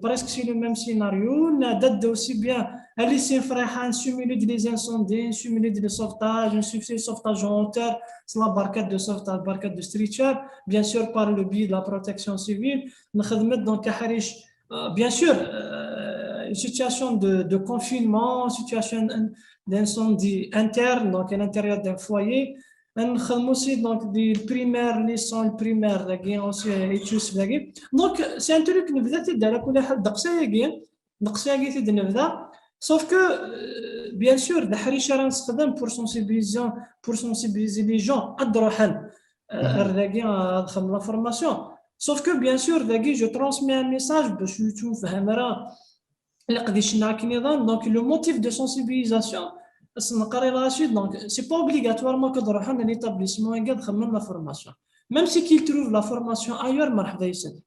presque sur le même scénario on a date aussi bien aller s'infrahan simuler des incendies simuler des sauvetages un succès sauvetage en hauteur c'est la barcade de sauvetage barcade de stretcher bien sûr par le biais de la protection civile donc bien sûr une situation de confinement situation d'incendie interne donc à l'intérieur d'un foyer on aussi donc des primaires licence primaire aussi études donc c'est un truc que vous êtes dans la couleur sauf que bien sûr pour sensibiliser les gens à la formation sauf que bien sûr je transmets un message باش يشوف راه donc le motif de sensibilisation donc c'est pas obligatoirement que تروح à un établissement et تخمم la formation même si qu'il trouve la formation ailleurs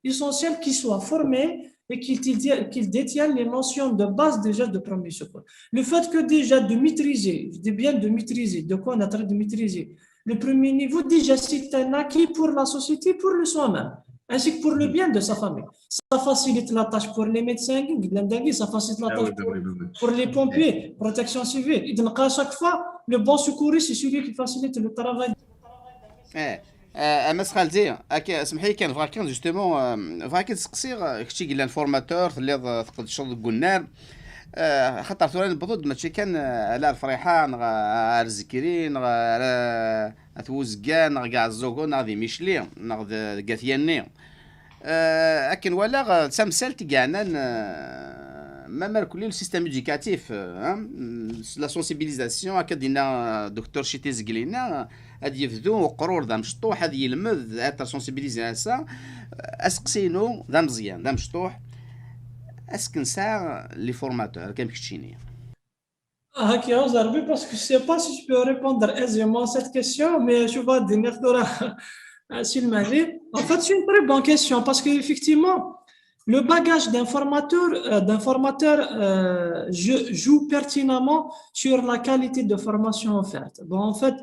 l'essentiel qu'il soit formé et qu'il détienne les notions de base déjà de premier secours. Le fait que déjà de maîtriser, je dis bien de maîtriser, de quoi on a train de maîtriser le premier niveau, déjà c'est un acquis pour la société, pour le soi-même, ainsi que pour le bien de sa famille. Ça facilite la tâche pour les médecins, ça facilite la tâche pour les pompiers, protection civile. Et donc à chaque fois, le bon secouriste, c'est celui qui facilite le travail. اما خالتي اسمحي لي كان كان جوستومون فاكي تسقسي كشتي قلنا الفورماتور اللي تقد الشغل قلنا خاطر ثوران بضد ماشي كان على الفريحان غا الزكرين غا ثوزكان كاع الزوغون غادي ميشلي ناخذ كاثياني لكن ولا تسمسلت كاعنا ما كل السيستم éducatif لا سونسيبيليزاسيون هكا دينا دكتور شيتي زقلينا هاد يفدو وقرور ذا مشطوح هاد يلمذ هاد سونسيبيليزاسيون اسقسينو ذا مزيان ذا مشطوح اسكن ساعه لي فورماتور كم كتشيني هاكي Zarbi, parce que je sais pas si je peux répondre aisément à cette question, mais je vais donner en fait, c'est une très bonne question parce qu'effectivement, le bagage d'un formateur joue pertinemment sur la qualité de formation offerte. Bon, en fait,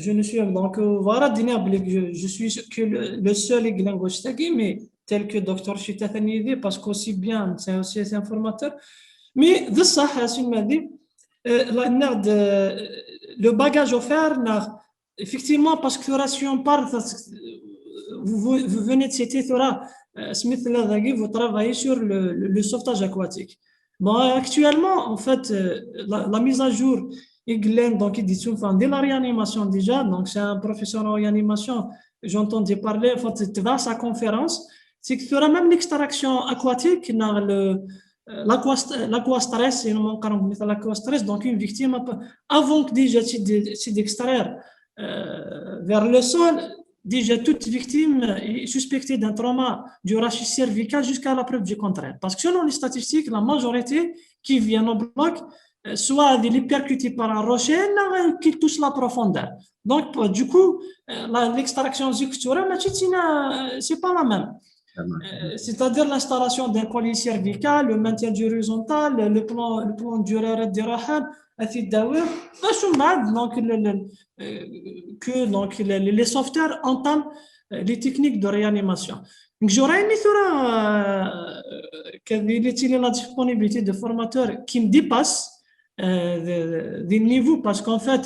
je ne suis donc voilà, je suis que le seul linguiste, mais tel que Dr. Chita Thanidi, parce qu'aussi bien, c'est aussi un formateur. Mais de ça, le bagage offert, effectivement, parce que si on parle, vous venez de citer Smith Ladaghi, vous travaillez sur le sauvetage aquatique. Bon, actuellement, en fait, la mise à jour, donc il dit de la réanimation déjà, donc c'est un professeur en réanimation, j'entendais parler, en fait, dans sa conférence, c'est qu'il y aura même l'extraction aquatique dans l'aquastress, donc une victime, avant que déjà c'est d'extraire vers le sol, déjà toute victime est suspectée d'un trauma du rachis cervical jusqu'à la preuve du contraire. Parce que selon les statistiques, la majorité qui viennent au bloc, soit elle est percutée par un rocher, qui touche la profondeur. Donc, du coup, l'extraction zicturale, c'est pas la même. C'est-à-dire l'installation d'un collier cervical, le maintien du horizontal, le plan d'urère de Rahab, donc les sauveteurs entament les techniques de réanimation. Donc j'aurais aimé qu'il y ait la disponibilité de formateurs qui me dépassent des niveaux parce qu'en fait,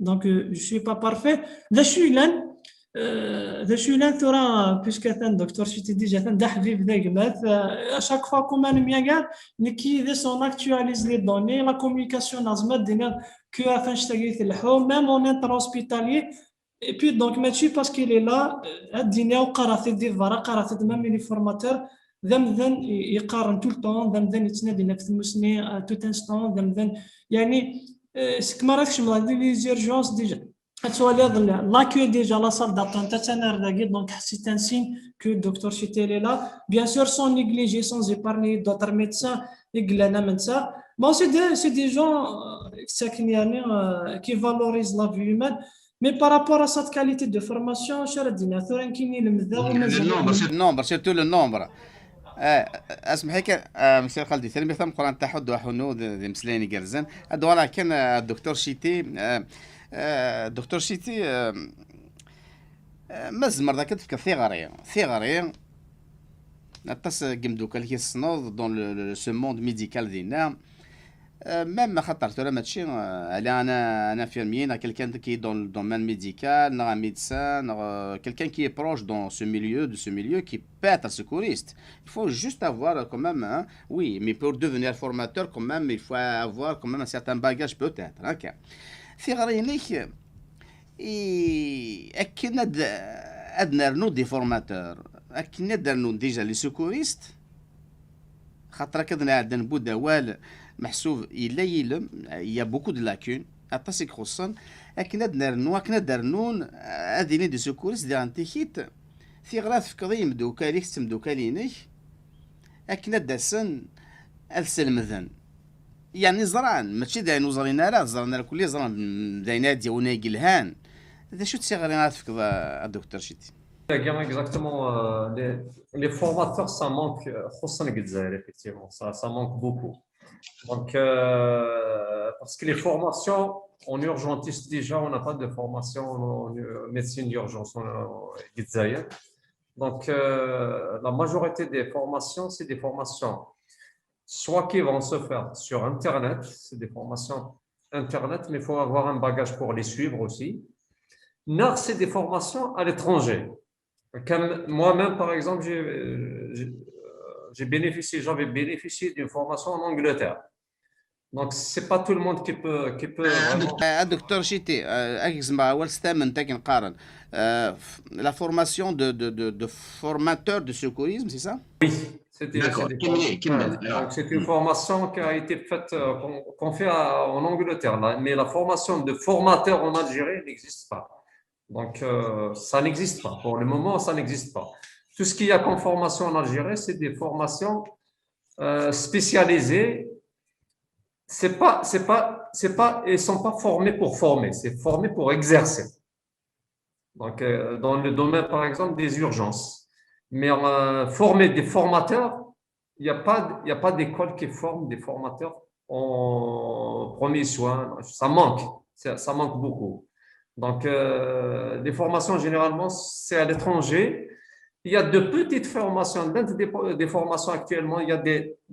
donc je suis pas parfait. ذا شو لان ترى بيسكو ثان دكتور شي تدي جا ثان دا حبيب ذا قمات اشاك فوا كومان ميا نكي ذا سون اكtualise لي دوني لا كومونيكاسيون لازم دينا كو افان شتاغي تلحو ميم اون انتر هوسبيتالي اي بي دونك ماشي باسكو لي لا الدنيا وقرات دي فارا قرات ميم لي فورماتور ذم يقارن طول طون ذم يتنادي نفس المسني توت انستون ذم يعني كما راكش مغادي لي زيرجونس ديجا. L'accueil déjà la salle d'attente, donc c'est un signe que le docteur Chitel est là. Bien sûr, sans négliger, sans épargner d'autres médecins, bon, c'est des gens qui valorisent la vie humaine. Mais par rapport à cette qualité de formation, le nombre, surtout le nombre. اسمح لك مسير خالدي ثاني مثلا قران تحد وحنود مسلاني جرزان ادوار كان الدكتور شيتي دكتور شيتي مزمر ذاك ثيغاري نتص قمدوك اللي الصنوض دون سو موند ميديكال دينا ميم خاطر ترى ماشي على انا انفيرميين كيلكان كي دون الدومين ميديكال نا ميدسان quelqu'un qui est proche dans ce milieu qui peut être secouriste. Il faut juste avoir quand même oui, mais pour devenir formateur quand même il faut avoir quand même un certain bagage peut-être. OK. ثغرينيك اكن ادنا نو دي فورماتور اكن ادنا ديجا لي سيكوريست خاطر كدنا عندنا بودوال محسوب الا يلم يا بوكو دو لاكون aṭas i ixuṣṣen akken ad nernu akken ad rnun ad ini deg secours di antikit tiɣra tefkeḍ i yimdukal-ik s temdukal-inek akken ad d-asen ad slemden. يعني زران ماشي داين وزرين راه زرنا الكل زران داينات ديالنا يلهان هذا شو تسيغرينا تفكر الدكتور شيتي Exactement, les formateurs, ça manque, effectivement, ça manque beaucoup. Donc, parce que les formations en urgentiste, déjà, on n'a pas de formation en médecine d'urgence en Gizaïr. Donc, la majorité des formations, c'est des formations soit qui vont se faire sur Internet, c'est des formations Internet, mais il faut avoir un bagage pour les suivre aussi. Non, c'est des formations à l'étranger. Comme moi-même, par exemple, j'avais bénéficié d'une formation en Angleterre. Donc, ce n'est pas tout le monde qui peut vraiment... الدكتور شيتي اكزما اول ستامن تاكن قارن la formation de formateur de secourisme, c'est ça? D'accord. Donc, c'est une formation qui a été faite, qu'on fait en Angleterre, là. Mais la formation de formateur en Algérie n'existe pas. Donc, ça n'existe pas. Pour le moment, ça n'existe pas. Tout ce qu'il y a comme formation en Algérie, c'est des formations spécialisées. Ils ne sont pas formés pour former, c'est formé pour exercer. Donc, dans le domaine, par exemple, des urgences. Mais former des formateurs, il n'y a pas d'école qui forme des formateurs en premiers soins. Ça manque beaucoup. Donc, les formations, généralement, c'est à l'étranger. Il y a de petites formations. Dans des formations actuellement, il y a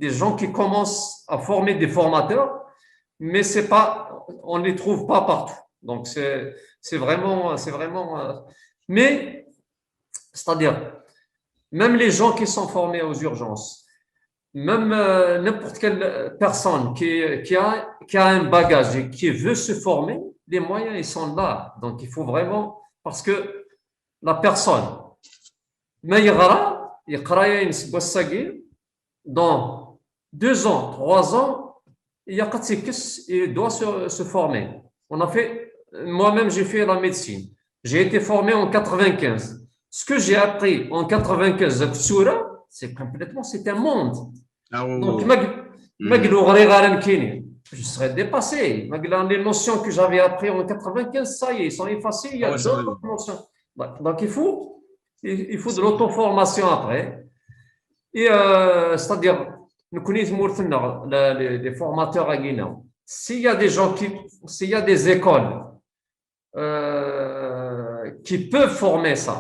des gens qui commencent à former des formateurs, mais on ne les trouve pas partout. Donc, c'est vraiment. Mais, c'est-à-dire, même les gens qui sont formés aux urgences, même n'importe quelle personne qui a un bagage et qui veut se former, les moyens, ils sont là. Donc, il faut vraiment, parce que la personne, dans 2 ans, 3 ans, il doit se former. Moi-même, j'ai fait la médecine. J'ai été formé en 95. Ce que j'ai appris en 95 à Ksoura, c'est un monde. Donc, je serais dépassé. Les notions que j'avais apprises en 95, ça y est, ils sont effacées. Il y a d'autres notions. Donc, il faut de l'auto-formation après. Et c'est-à-dire, nous connaissons les formateurs à Guinée. S'il y a des écoles qui peuvent former ça,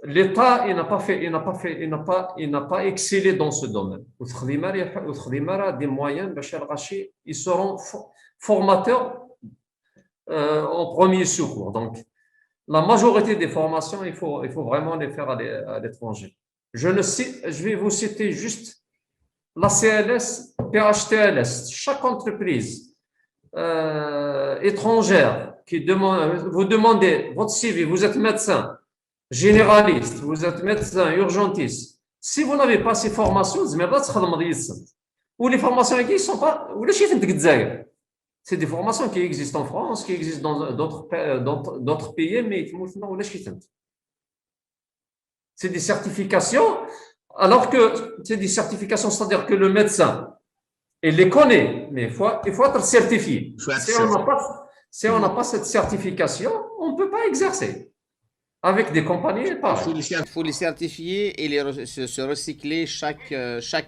l'État, il n'a pas excellé dans ce domaine. Des moyens, ils seront formateurs en premier secours. Donc, la majorité des formations, il faut vraiment les faire à l'étranger. Je vais vous citer juste la CLS, PHTLS. Chaque entreprise étrangère vous demandez votre CV, vous êtes médecin, généraliste, vous êtes médecin, urgentiste. Si vous n'avez pas ces formations, ou les formations qui ne sont pas, c'est des formations qui existent en France, qui existent dans d'autres pays, mais c'est des certifications, alors que c'est des certifications, c'est-à-dire que le médecin, il les connaît, mais il faut être certifié. Si on n'a pas cette certification, on ne peut pas exercer. Avec des compagnies, pareil. Il faut les certifier et se recycler chaque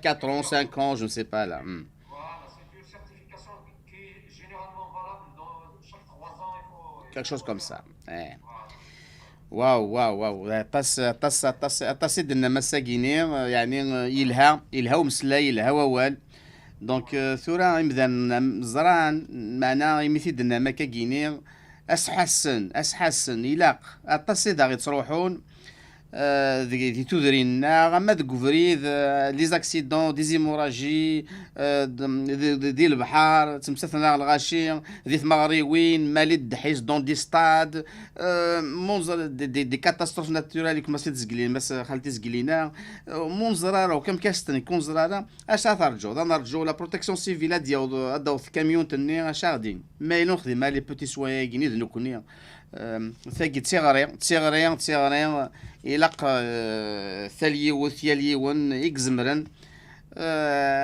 4 ans, 5 ans, je ne sais pas là. Voilà, c'est une certification qui est généralement valable chaque 3 ans. Quelque chose comme ça. واو أتصل دنا مساكيني يعني يلها ومسلا يلها ووال دونك ثورا يمذن زران معنا يمثل دنا مكاكيني أسحسن يلاق أتصل دا غي تروحون دي تودرينا غما دك فريد لي زاكسيدون دي زيموراجي دي البحر تمسثنا الغاشي دي ثمغريوين مالي الدحيس دون دي ستاد منظر دي كاتاستروف ناتورال كما تزقلين بس خالتي زقلينا منظر راه كم كاستني كون زراره اش ترجو نرجو لا بروتيكسيون سيفيل ديال كاميون تني اش غادي ما يلون خدي مالي بوتي سوايا كيني دنوكني ثاقي تيغريان إلاق ثالي وثيالي ون إكزمرن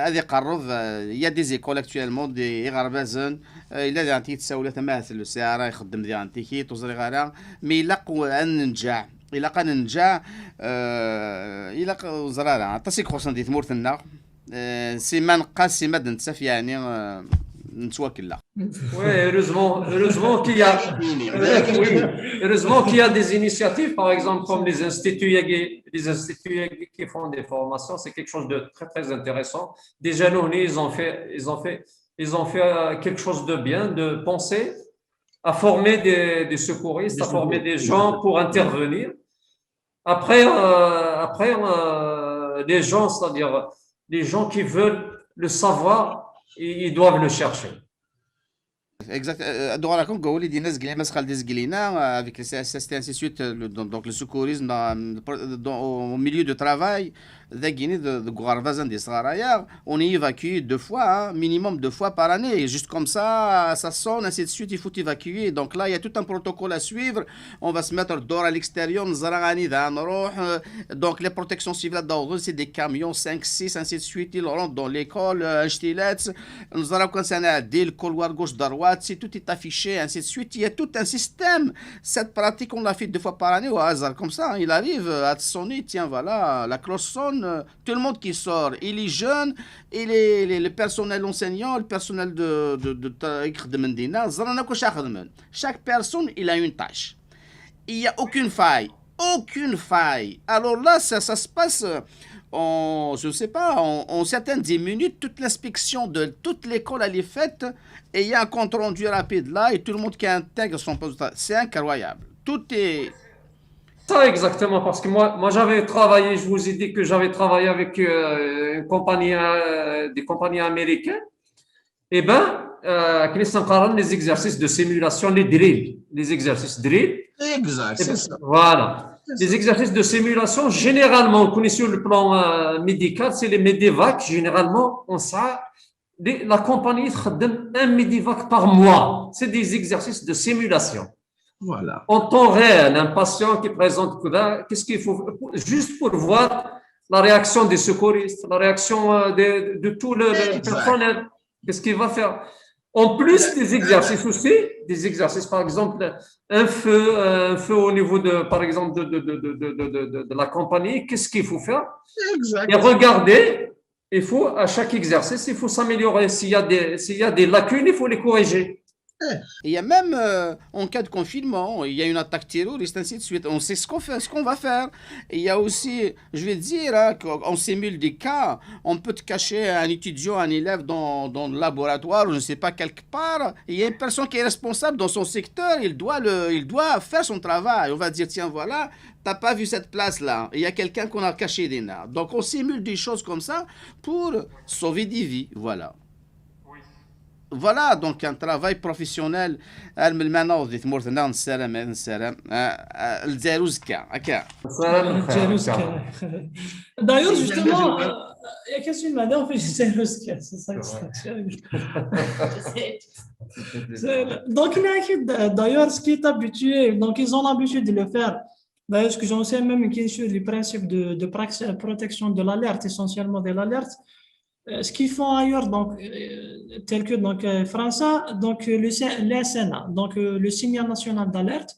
هذه قرض يا دي زيكول اكتوالمون دي غربازن إلا دي عندي تساوله تماثل السيارة يخدم دي عندي كي توزري غارا مي إلاق أن ننجع إلاق أن ننجع إلاق زرارة تاسيك خوصن دي ثمورتنا سيما نقاس سيما دنتسف يعني نتواكل لا. Oui, heureusement qu'il y a des initiatives, par exemple, comme les instituts Yagé qui font des formations, c'est quelque chose de très, très intéressant. Des jeunes, ils ont fait quelque chose de bien, de penser à former des secouristes, à former des gens pour intervenir. Après, les gens, c'est-à-dire les gens qui veulent le savoir, ils doivent le chercher. Exact. Dorarakon Gaoli Dinas Glemas Khaldes Glina avec c'était ainsi de suite donc le secourisme au milieu de travail de Gouarvazan des Saraya, on y évacue 2 fois, minimum 2 fois par année. Et juste comme ça sonne, ainsi de suite, il faut évacuer. Donc là, il y a tout un protocole à suivre. On va se mettre dehors à l'extérieur. Donc les protections civiles d'ordre, c'est des camions 5, 6, ainsi de suite. Ils rentrent dans l'école, nous allons concerner à le couloir gauche, droite, si tout est affiché, ainsi de suite. Il y a tout un système. Cette pratique, on l'a fait 2 fois par année au hasard, comme ça. Il arrive à sonner, tiens, voilà, la cloche sonne. Tout le monde qui sort, il est jeune, il est le personnel enseignant, le personnel de Mendina, chaque personne, il a une tâche. Il n'y a aucune faille. Alors là, ça se passe je ne sais pas, en certaines 10 minutes, toute l'inspection de toute l'école, elle est faite, et il y a un compte rendu rapide là, et tout le monde qui intègre son poste. C'est incroyable. Tout est... Ça exactement, parce que moi j'avais travaillé, je vous ai dit que j'avais travaillé avec une compagnie, des compagnies américaines. Eh bien, les exercices de simulation, les exercices drill. Exact, c'est ça. Voilà. Les exercices de simulation, généralement, on connaît sur le plan médical, c'est les Medivac. Généralement, la compagnie donne un Medivac par mois. C'est des exercices de simulation. Voilà. En temps réel, un patient qui présente qu'est-ce qu'il faut juste pour voir la réaction des secouristes, la réaction de tout le personnel, qu'est-ce qu'il va faire. En plus des exercices aussi, des exercices par exemple un feu au niveau par exemple de la compagnie, qu'est-ce qu'il faut faire. Exactement. Et regardez, à chaque exercice, il faut s'améliorer. S'il y a des lacunes, il faut les corriger. Il y a même en cas de confinement, il y a une attaque terroriste, ainsi de suite. On sait ce qu'on va faire. Il y a aussi, je vais dire, qu'on simule des cas. On peut cacher un étudiant, un élève dans le laboratoire, je ne sais pas, quelque part. Il y a une personne qui est responsable dans son secteur. Il doit faire son travail. On va dire, tiens, voilà, t'as pas vu cette place-là. Il y a quelqu'un qu'on a caché des nains. Donc, on simule des choses comme ça pour sauver des vies. Voilà. Voilà, donc un travail professionnel. D'ailleurs, justement, il y a qu'est-ce qu'il m'a dit, en fait, c'est ça que c'est. Donc, d'ailleurs, ce qui est habitué, donc ils ont l'habitude de le faire. D'ailleurs, ce que j'en sais même qui est sur le principe de protection de l'alerte, essentiellement de l'alerte. Ce qu'ils font ailleurs, donc, tel que France, donc le SNA, donc le signal national d'alerte.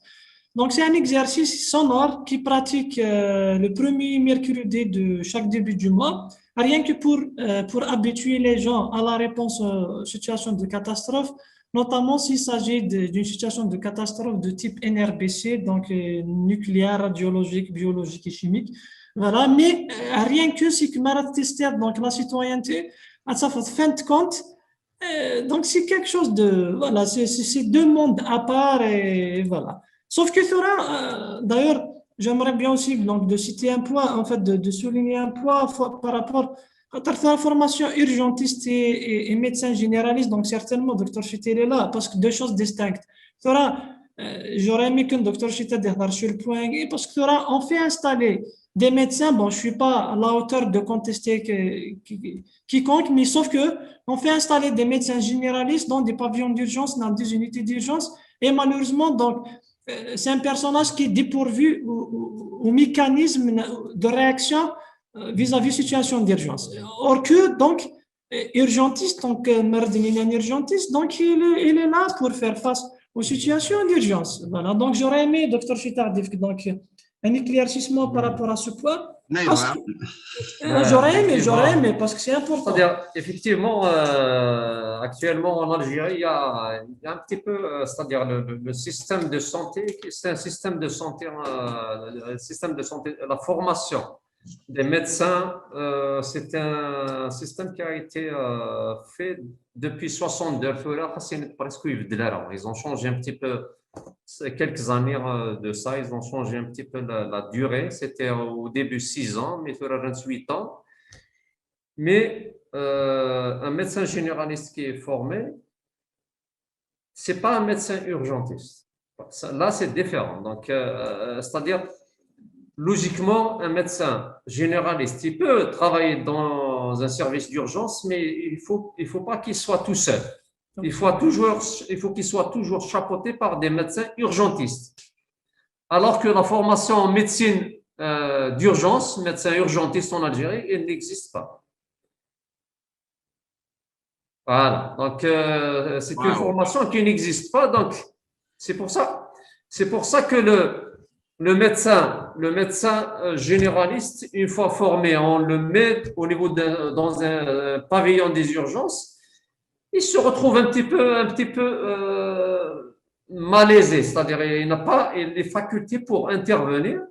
Donc, c'est un exercice sonore qui pratique le premier mercredi de chaque début du mois, rien que pour habituer les gens à la réponse aux situations de catastrophe, notamment s'il s'agit d'une situation de catastrophe de type NRBC, donc nucléaire, radiologique, biologique et chimique. Voilà, mais rien que si que Marat Tester, donc la citoyenneté, à sa fin de compte, donc c'est quelque chose de, voilà, c'est 2 mondes à part et voilà. Sauf que d'ailleurs, j'aimerais bien aussi donc, de citer un point, en fait, de souligner un point par rapport à la formation urgentiste et médecin généraliste. Donc, certainement, docteur Chité est là, parce que deux choses distinctes. J'aurais aimé qu'un docteur Chité déclare sur le point, et parce que on fait installer des médecins. Bon, je ne suis pas à la hauteur de contester quiconque, mais sauf que on fait installer des médecins généralistes dans des pavillons d'urgence, dans des unités d'urgence, et malheureusement, donc, c'est un personnage qui est dépourvu au mécanisme de réaction vis-à-vis de situation d'urgence. Or que, donc, urgentiste, donc, urgentiste, donc, il est là pour faire face aux situations d'urgence. Voilà. Donc, j'aurais aimé, docteur Chitardif, donc, un éclaircissement par rapport à ce point. J'aurais aimé, parce que c'est important. C'est-à-dire, effectivement, actuellement en Algérie, il y a un petit peu, c'est-à-dire le système de santé, c'est un système de santé, la formation des médecins, c'est un système qui a été fait depuis 62. Ils ont changé un petit peu, quelques années de ça, ils ont changé un petit peu la durée. C'était au début 6 ans, mais il y aura 28 ans. Mais un médecin généraliste qui est formé, ce n'est pas un médecin urgentiste. Là, c'est différent. Donc, c'est-à-dire, logiquement, un médecin généraliste, il peut travailler dans un service d'urgence, mais il faut pas qu'il soit tout seul. Il faut qu'il soit toujours chapeauté par des médecins urgentistes. Alors que la formation en médecine d'urgence, médecin urgentiste en Algérie, elle n'existe pas. Voilà, donc c'est une formation qui n'existe pas. Donc, c'est pour ça que le médecin généraliste, une fois formé, on le met dans un pavillon des urgences, il se retrouve un petit peu malaisé, c'est-à-dire il n'a pas les facultés pour intervenir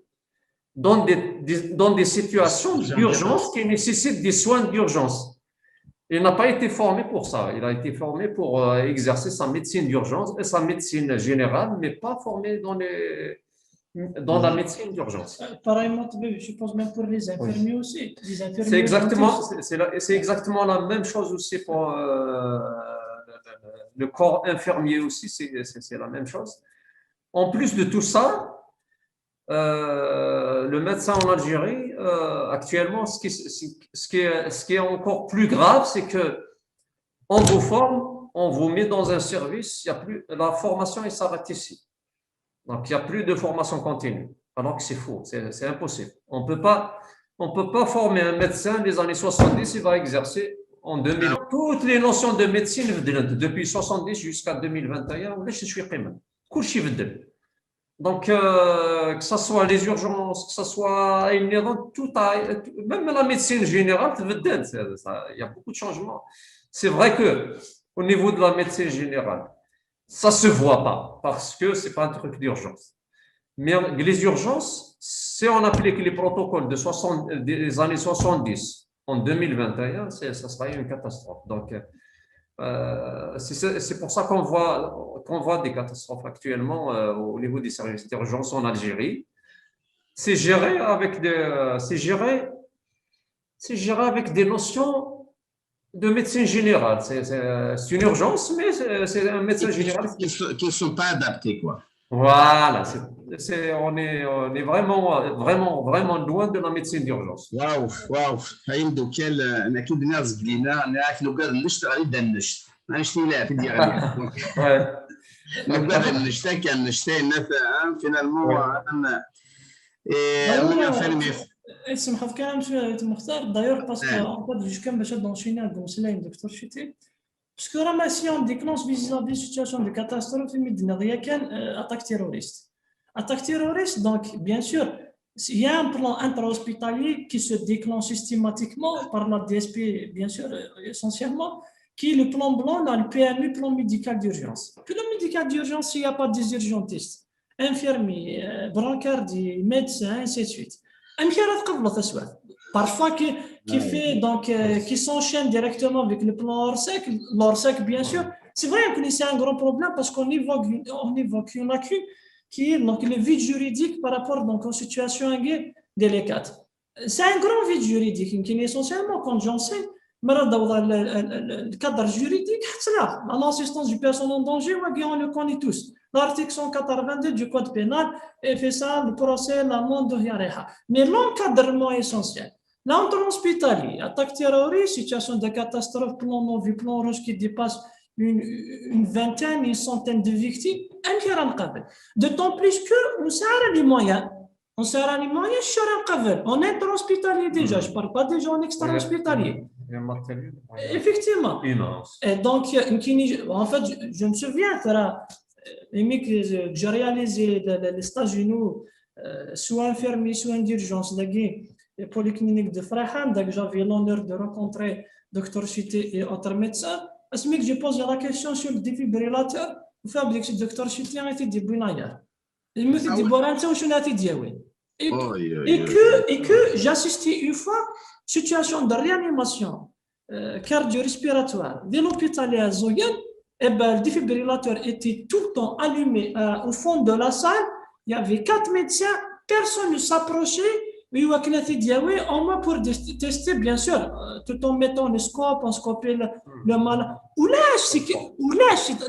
dans des situations d'urgence qui nécessitent des soins d'urgence. Il n'a pas été formé pour ça. Il a été formé pour exercer sa médecine d'urgence et sa médecine générale, mais pas formé dans la médecine d'urgence. Pareillement, je pense même pour les infirmiers aussi. C'est exactement la même chose aussi pour le corps infirmier aussi, c'est la même chose. En plus de tout ça, le médecin en Algérie, actuellement, ce qui est encore plus grave, c'est que on vous forme, on vous met dans un service, la formation elle s'arrête ici. Donc, il n'y a plus de formation continue. Alors que c'est faux, c'est impossible. On peut pas former un médecin des années 70, il va exercer en 2000. Toutes les notions de médecine, depuis 70 jusqu'à 2021, je suis قيمة. كل شيء بدل. Donc, que ce soit les urgences, que ce soit même la médecine générale, il y a beaucoup de changements. C'est vrai qu'au niveau de la médecine générale, ça ne se voit pas parce que ce n'est pas un truc d'urgence. Mais les urgences, si on applique les protocoles des années 70 en 2021, ça sera une catastrophe. Donc, c'est pour ça qu'on voit des catastrophes actuellement au niveau des services d'urgence en Algérie. C'est géré avec des notions de médecine générale. C'est une urgence, mais c'est un médecin général qui ne sont pas adaptés, quoi. Voilà, on est vraiment loin de la médecine d'urgence. واو هاي دوكال انا كي بدنا زقلينا انا عارف لو قال نشت غادي نبدا نشت نشتي لا في ديالي لو قال نشتا كان نشتي نفع فينالمون انا فهمي اسمح في كلام شويه مختار دايور باسكو جو كان باش نشينا عند مسلم دكتور شتي باسكو راه si on déclenche vis-à-vis situation de catastrophe في المدينه هي كان attaque terroriste donc bien sûr il y a un plan intra-hospitalier qui se déclenche systématiquement par la DSP bien sûr essentiellement qui est le plan blanc là, le PMU, plan médical d'urgence. Plan médical d'urgence, s'il n'y a pas des urgentistes, infirmiers, brancardiers, médecins, ainsi de suite. Parfois qui s'enchaîne directement avec le plan l'ORSEC, bien sûr. C'est vrai que c'est un grand problème parce qu'on évoque une lacune, qui est donc le vide juridique par rapport donc aux situations délicates. C'est un grand vide juridique qui est essentiellement quand j'enseigne le cadre juridique, l'assistance du personne en danger, on le connaît tous. L'article 182 du Code pénal fait ça, le procès, l'amende, mais l'encadrement est essentiel. L'entrée hospitalier, attaque terroriste, situation de catastrophe, plan non-vu, plan rouge qui dépasse une vingtaine, une centaine de victimes, d'autant plus qu'on sert les moyens. On sert les moyens, on est hospitalier déjà, je ne parle pas déjà en extra-hospitalier. Effectivement. Et donc, en fait, je me souviens, que j'ai réalisé le stage nous, soit infirmier, soit en d'urgence, la polyclinique de Frahan, donc j'avais l'honneur de rencontrer Dr Chité et autres médecins. Que j'ai posé la question sur le défibrillateur, le Dr Chité a été débrouillé. Il me dit, et que j'ai assisté une fois situation de réanimation cardio-respiratoire de l'hôpital à Zoyen, et ben, le défibrillateur était tout le temps allumé au fond de la salle. Il y avait 4 médecins, personne ne s'approchait. Mais on m'a pour tester, bien sûr, tout en mettant le scope, on scopait le mal. Ou là,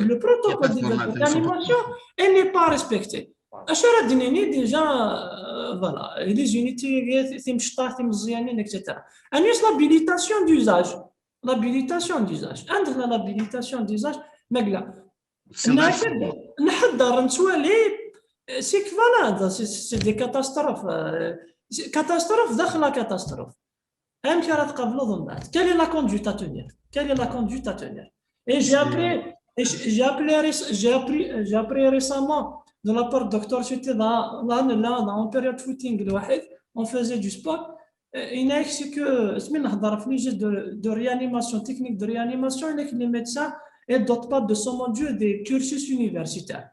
le protocole de réanimation, elle n'est pas respecté. Déjà, voilà, les unités, etc. L'habilitation d'usage. L'habilitation d'usage. Entre l'habilitation d'usage, c'est que voilà, c'est des catastrophes. Catastrophe dans la catastrophe. Quelle est la conduite à tenir? Quelle est la conduite à tenir? Et j'ai appris récemment de la part du docteur Chité, en période footing, on faisait du sport. Il y a de réanimation, technique de réanimation, il y a que les médecins ne dotent pas de son module des cursus universitaires.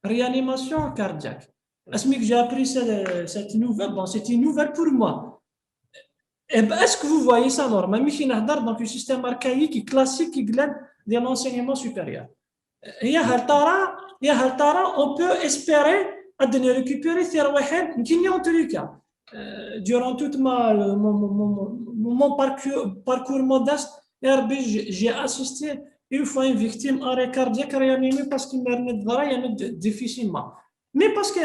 Réanimation cardiaque. Que j'ai appris cette nouvelle, bon, c'est une nouvelle pour moi. Est-ce que vous voyez ça normalement? Donc, un système archaïque, classique, qui glane de l'enseignement supérieur. On peut espérer de récupérer ces en tous les cas. Durant tout mon parcours modeste, j'ai assisté une fois une victime arrêt cardiaque réanimée parce qu'il m'a difficilement. Mais parce que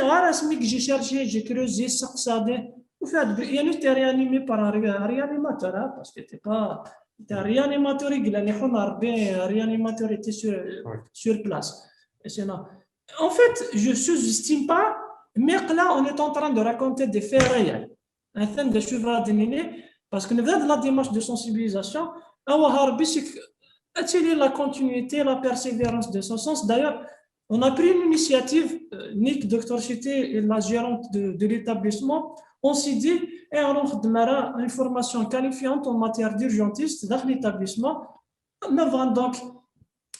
j'ai cherché, j'ai creusé, il y a été réanimé par un réanimateur, parce que c'était pas un réanimateur, un réanimateur était sur place. En fait, je ne sous-estime pas, mais là, on est en train de raconter des faits réels. Parce que nous avons de la démarche de sensibilisation, attirer la continuité, la persévérance de ce sens. D'ailleurs, on a pris une initiative, Nick, Dr Chité et la gérante de l'établissement, on s'est dit, et on a une formation qualifiante en matière d'urgentiste dans l'établissement. Donc,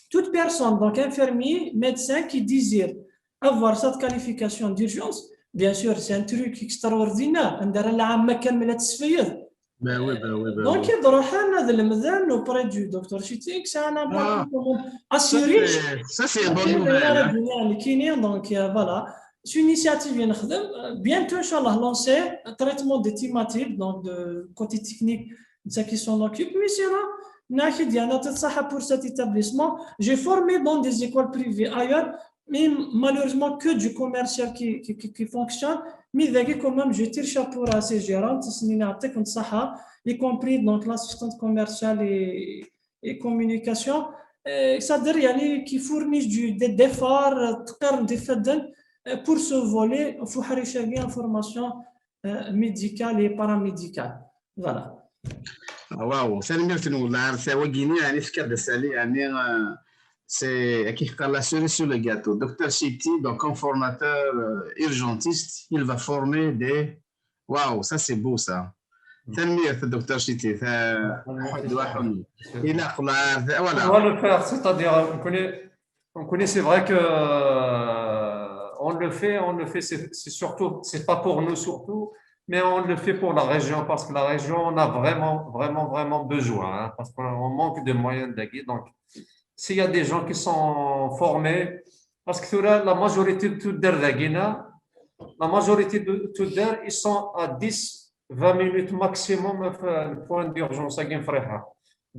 toute personne, donc infirmier, médecin qui désire avoir cette qualification d'urgence, bien sûr, c'est un truc extraordinaire. Ben oui. Donc, il y a auprès du docteur Chité, c'est un impact assez riche. Ça, c'est une bonne nouvelle. Donc, voilà. C'est une initiative, bientôt, Inch'Allah, lancer un traitement des thématiques, donc de côté technique, de ceux qui s'en occupent. Mais sinon, pour cet établissement, j'ai formé dans des écoles privées ailleurs, mais malheureusement que du commercial qui fonctionne. Mais quand même, je tire chapeau à ces gérantes, y compris donc l'assistante commerciale et communication. C'est-à-dire qui fournissent des efforts, pour ce volet, il faut chercher information médicale et paramédicale. Voilà. Waouh, c'est la cerise sur le gâteau. Docteur Chité, donc comme formateur urgentiste, il va former des. Waouh, ça c'est beau ça. تنمية الدكتور شتي واحد إلى voilà. On va le faire, c'est-à-dire on connaît, c'est vrai que on le fait, c'est surtout, c'est pas pour nous surtout, mais on le fait pour la région parce que la région on a vraiment besoin, hein, parce qu'on manque de moyens d'aiguille. Donc s'il y a des gens qui sont formés parce que la majorité de tout la majorité de tout ils sont à 10-20 minutes maximum le point d'urgence à Guinfreha.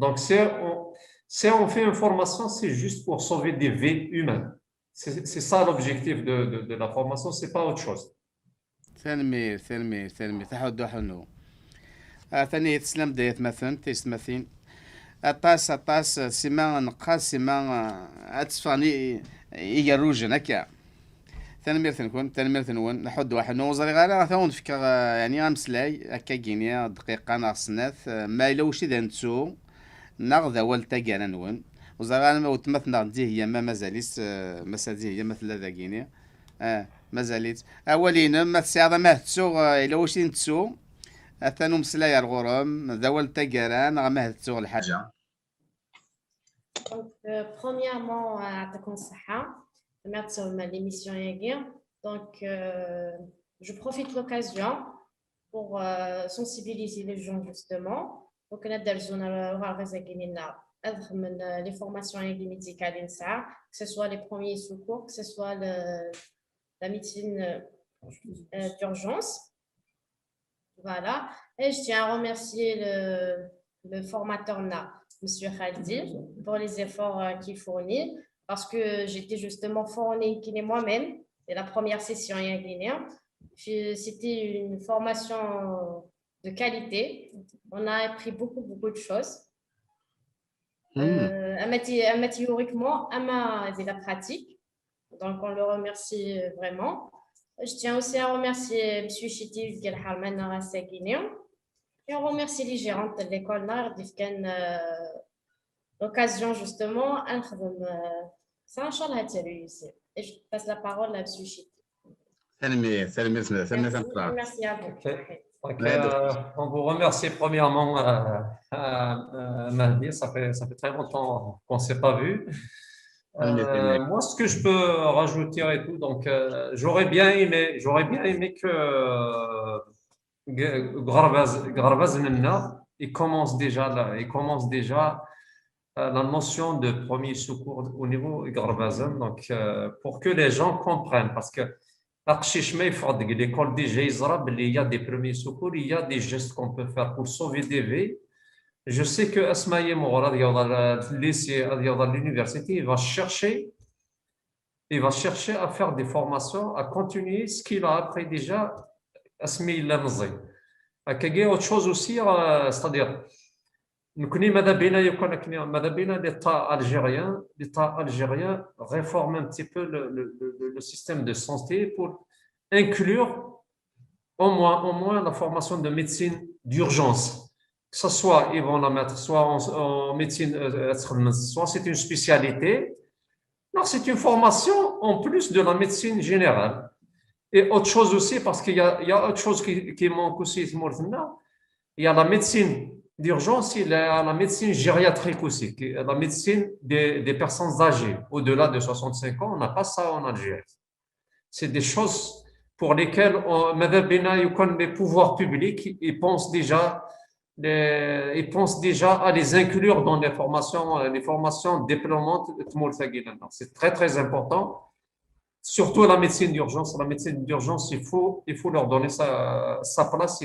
Donc, si on fait une formation, c'est juste pour sauver des vies humaines. C'est ça l'objectif de la formation, c'est pas autre chose. ثانمير تحدو حنو ثاني تسلم ديت مثلا تيسمثين أطاس سيما نقاس سيما أتسفاني يجروجن هكا تنمير تنون نحد واحد نوزري غالا ثون فكر يعني غامسلاي هكا كينيا دقيقة ناقصناث ما إلا وشي ذا نتسو ناغذا والتاكانا نون وزغانا وتمثنا دي هي ما مازاليس مسادي هي مثل ذا كينيا مازاليت أولين ما تساعد ما تسو إلا وشي نتسو ثانو مسلاي الغرام ذا والتاكانا غما تسو الحاجة. Donc, premièrement, à ta conseil, merci sur l'émission hier. Donc, je profite de l'occasion pour sensibiliser les gens justement. Donc, on a des zones les formations médicales, que ce soit les premiers secours, que ce soit la médecine d'urgence. Voilà. Et je tiens à remercier le formateur Monsieur Khaldi, pour les efforts qu'il fournit, parce que j'étais justement formée moi-même. C'est la première session en Guinée. C'était une formation de qualité. On a appris beaucoup de choses. Théoriquement, c'est la pratique. Donc, on le remercie vraiment. Je tiens aussi à remercier M. Chiti Gelharman à Guinée. Et on remercie les gérantes de l'école Nard, l'occasion justement, ça Inch'Allah a réussi. Et je passe la parole à M. Chiti. Merci à vous. On vous remercie premièrement, Mahdi, ça fait très longtemps qu'on ne s'est pas vu. Moi, ce que je peux rajouter et tout, donc j'aurais bien aimé que Garbaz Nenna, il commence déjà la notion de premier secours au niveau Garbazan, donc pour que les gens comprennent, parce que l'école déjà il y a des premiers secours, il y a des gestes qu'on peut faire pour sauver des vies. Je sais que Asmaïe Mourad, dans le lycée, dans l'université, il va chercher à faire des formations, à continuer ce qu'il a appris déjà. Asmaïe Lamzi. Il y a autre chose aussi, c'est-à-dire, nous connaissons l'État algérien réforme un petit peu le système de santé pour inclure au moins la formation de médecine d'urgence. Que ce soit, ils vont la mettre soit en médecine, soit c'est une spécialité. Non, c'est une formation en plus de la médecine générale. Et autre chose aussi, parce qu'il y a autre chose qui manque aussi, il y a la médecine d'urgence, il y a la médecine gériatrique aussi, la médecine des personnes âgées. Au-delà de 65 ans, on n'a pas ça en Algérie. C'est des choses pour lesquelles les pouvoirs publics ils pensent déjà à les inclure dans les formations diplômantes. C'est très, très important. Surtout la médecine d'urgence. La médecine d'urgence, il faut leur donner sa place.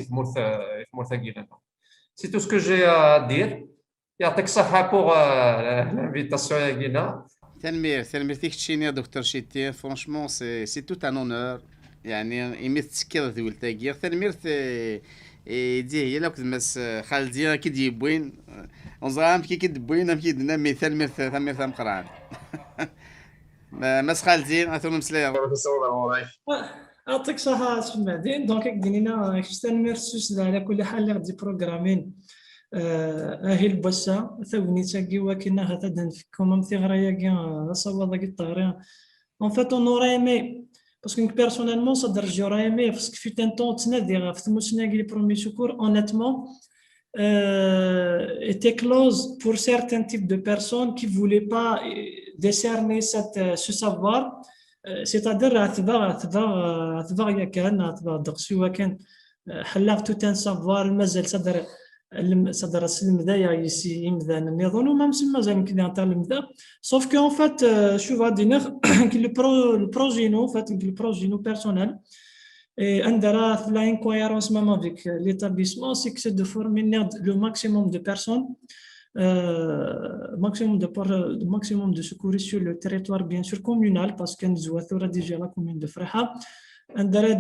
C'est tout ce que j'ai à dire. يعطيك الصحة pour l'invitation à Guina. تنمير تيكتشيني دكتور شيتي فرانشمون سي توت ان اونور يعني ايميت تسكير ذي ولتاكير تنمير دي هي لو كتمس خالدي كي ديبوين ونزرام كي كدبوين ام كيدنا مي تنمير ثم قران مس خالدي اثون مسليه يعطيك الصحة سي مهدي. دونك كدينا تنمير سوس على كل حال اللي غادي بروغرامين هي البوسا ثوني تاكي وكنا هذا نفكم امثي غرايا كاع صوابا كي طاري en fait on aurait aimé parce que personnellement ça j'aurais aimé parce que fut un temps تنادي في تموسنا les premiers secours honnêtement était close pour certains types de personnes qui voulaient pas décerner ce savoir, c'est-à-dire أتباع يا كان أتباع دقسي وكان حلاق tout un savoir مازال صدر صدر المدايا يسي يمدا نظن وما مسمى زعما كذا تاع المدا sauf que en fait شوف غادي le projet en fait le projet personnel et عندنا la incohérence même avec l'établissement c'est que c'est de former le maximum de personnes maximum de secouristes sur le territoire bien sûr communal parce que nous avons déjà la commune de Freha.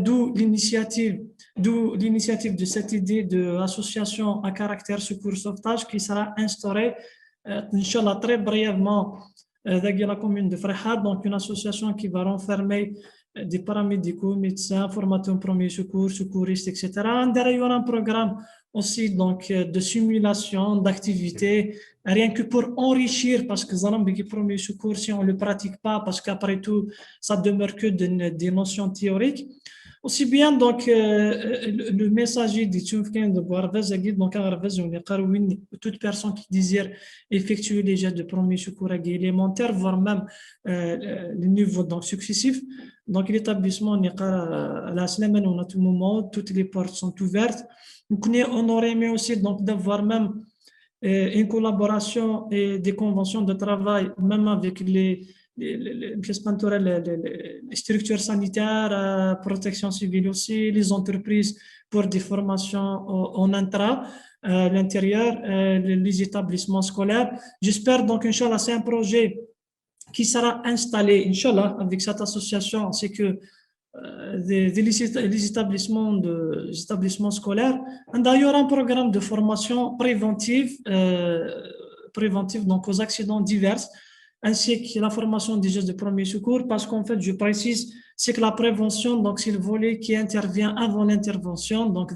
D'où l'initiative de cette idée d'association à caractère secours sauvetage qui sera instaurée, Inch'Allah, très brièvement dans la commune de Freha, donc une association qui va renfermer des paramédicaux, médecins, formateurs en premier secours, secouristes, etc. Il y aura un programme aussi donc, de simulation, d'activités, rien que pour enrichir, parce que le premier secours, si on ne le pratique pas, parce qu'après tout, ça demeure que des notions théoriques. Aussi bien, donc, le messager dit de voir donc, toute personne qui désire effectuer les gestes de premier secours élémentaire, voire même les niveaux donc, successifs. Donc, l'établissement, à la semaine, on a tout moment, toutes les portes sont ouvertes. On aurait aimé aussi donc, d'avoir même une collaboration et des conventions de travail, même avec les structures sanitaires, protection civile aussi, les entreprises pour des formations en intra, l'intérieur, les établissements scolaires. J'espère donc, Inch'Allah, c'est un projet qui sera installé, Inch'Allah, avec cette association, c'est que les établissements scolaires. D'ailleurs, un programme de formation préventive donc aux accidents divers, ainsi que la formation des gestes de premier secours, parce qu'en fait, je précise, c'est que la prévention, donc c'est le volet qui intervient avant l'intervention, donc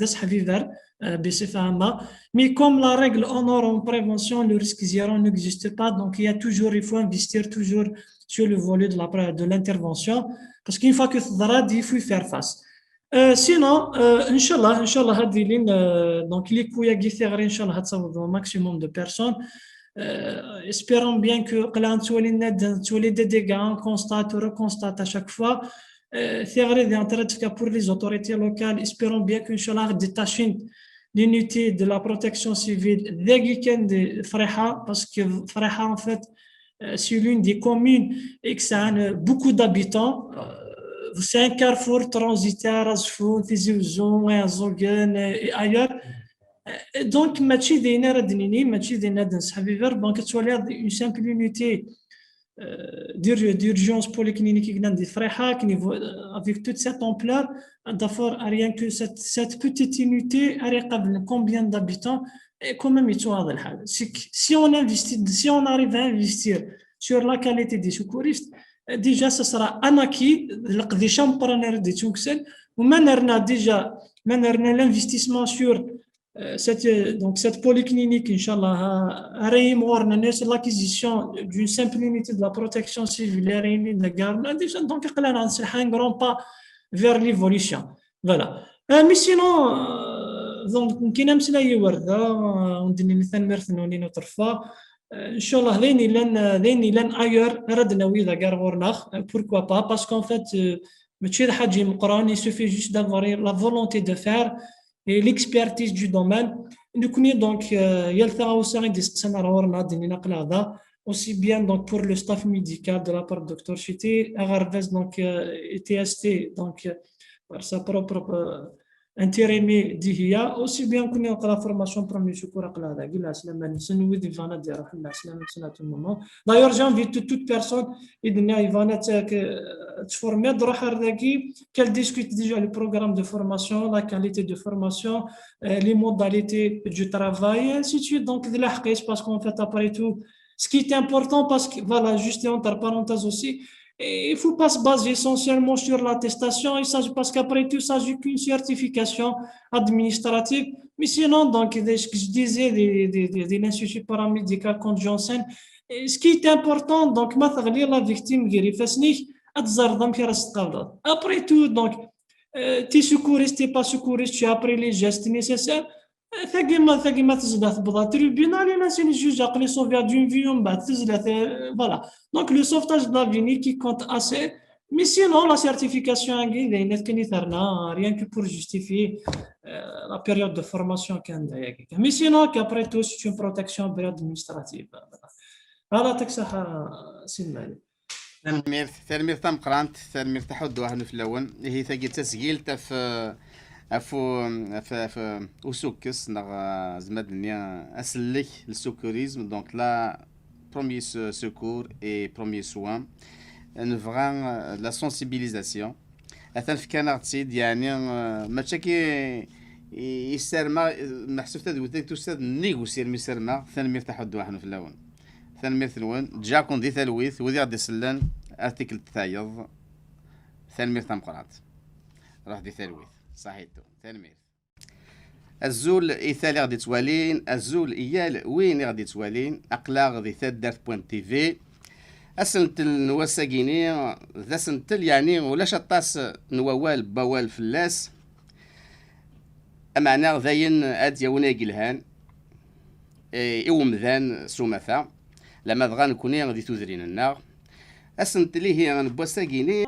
mais comme la règle en or en prévention, le risque zéro n'existe pas, donc il faut investir toujours sur le volet de l'intervention, parce qu'une fois que ça il faut y faire face. Sinon, Inch'Allah, donc les couilles Inch'Allah, un maximum de personnes. Espérons bien que des dégâts, on constate à chaque fois. Pour les autorités locales, espérons bien qu'Inch'Allah, détachent l'unité de la protection civile des week-ends de Freha, parce que Freha, en fait, c'est l'une des communes et que ça a beaucoup d'habitants. C'est un carrefour transitaire à Zfoun, Tizi Ouzou, à Zogen et ailleurs. Donc, matchi des Naradnini, matchi des Nadans Habiver, donc tu as une simple unité d'urgence polyclinique de Freha avec toute cette ampleur. D'abord, rien que cette petite unité, combien d'habitants, et quand même, si on arrive à investir sur la qualité des secouristes, déjà, ce sera un acquis, des chambres des Tunksel, ou maintenant déjà l'investissement sur cette polyclinique, Inch'Allah, l'acquisition d'une simple unité de la protection civile, déjà, donc, un grand pas vers l'évolution. Voilà. Mais sinon, donc, qui n'aime cela y warda, on dit l'ithane merthno ni notre fois. Inch'Allah, l'année l'an ailleurs, radna ouida garvornach, pourquoi pas, parce qu'en fait, il suffit juste d'avoir la volonté de faire et l'expertise du domaine. Nous connaissons donc, aussi bien donc pour le staff médical de la part du Dr Chiti, Agarvez donc TST donc par sa propre intérimaire d'IHIA, aussi bien qu'on ait la formation premier secours à D'ailleurs, j'invite toute personne qu'elle discute déjà le programme de formation, la qualité de formation, les modalités du travail, et ainsi de suite. Donc, parce qu'en fait, après tout, ce qui est important, parce que, voilà, juste entre parenthèses aussi, il ne faut pas se baser essentiellement sur l'attestation, parce qu'après tout, il ne s'agit qu'une certification administrative. Mais sinon, donc, ce que je disais de l'Institut paramédical quand j'enseigne, ce qui est important, donc, la victime, après tout, donc, tu es secouriste, tu n'es pas secouriste, tu as appris les gestes nécessaires. Voilà. Donc, le sauvetage de la vie qui compte assez, Mais sinon, la certification en guide rien que pour justifier la période de formation. Mais sinon, qu'après tout, c'est une protection administrative. Voilà, c'est mal. ثالمير تم قرانت ثالمير تحد واحد في الاول هي ثقي تسجيل تف افو وسوكس نغ زماد نيا اسلك السكوريزم دونك لا بروميي سكور اي بروميي سوان نفغان لا سونسيبيليزاسيون اثن في كان غتسيد يعني ماشي كي يسرما محسوب تدوي تستاد نيغوسير ميسرما ثالمير تحد واحد في الاول ثالمير ثلوان جاكون دي ثلويث وذي غادي سلان ارتيكل تايض ثالمير تم قرات راح دي ثلويث صحيتو ثالمير الزول إيثالي غادي توالين الزول إيال وين غادي توالين أقلا غادي ثاد دارت بوان تي في أسنت النواساكيني ذا سنتل يعني ولاش الطاس نووال بوال فلاس أمعنا غذاين أد يوناكي الهان إومذان سومثا لما دغا نكوني غادي تودرين النار أسنت ليه هي غنبواساكيني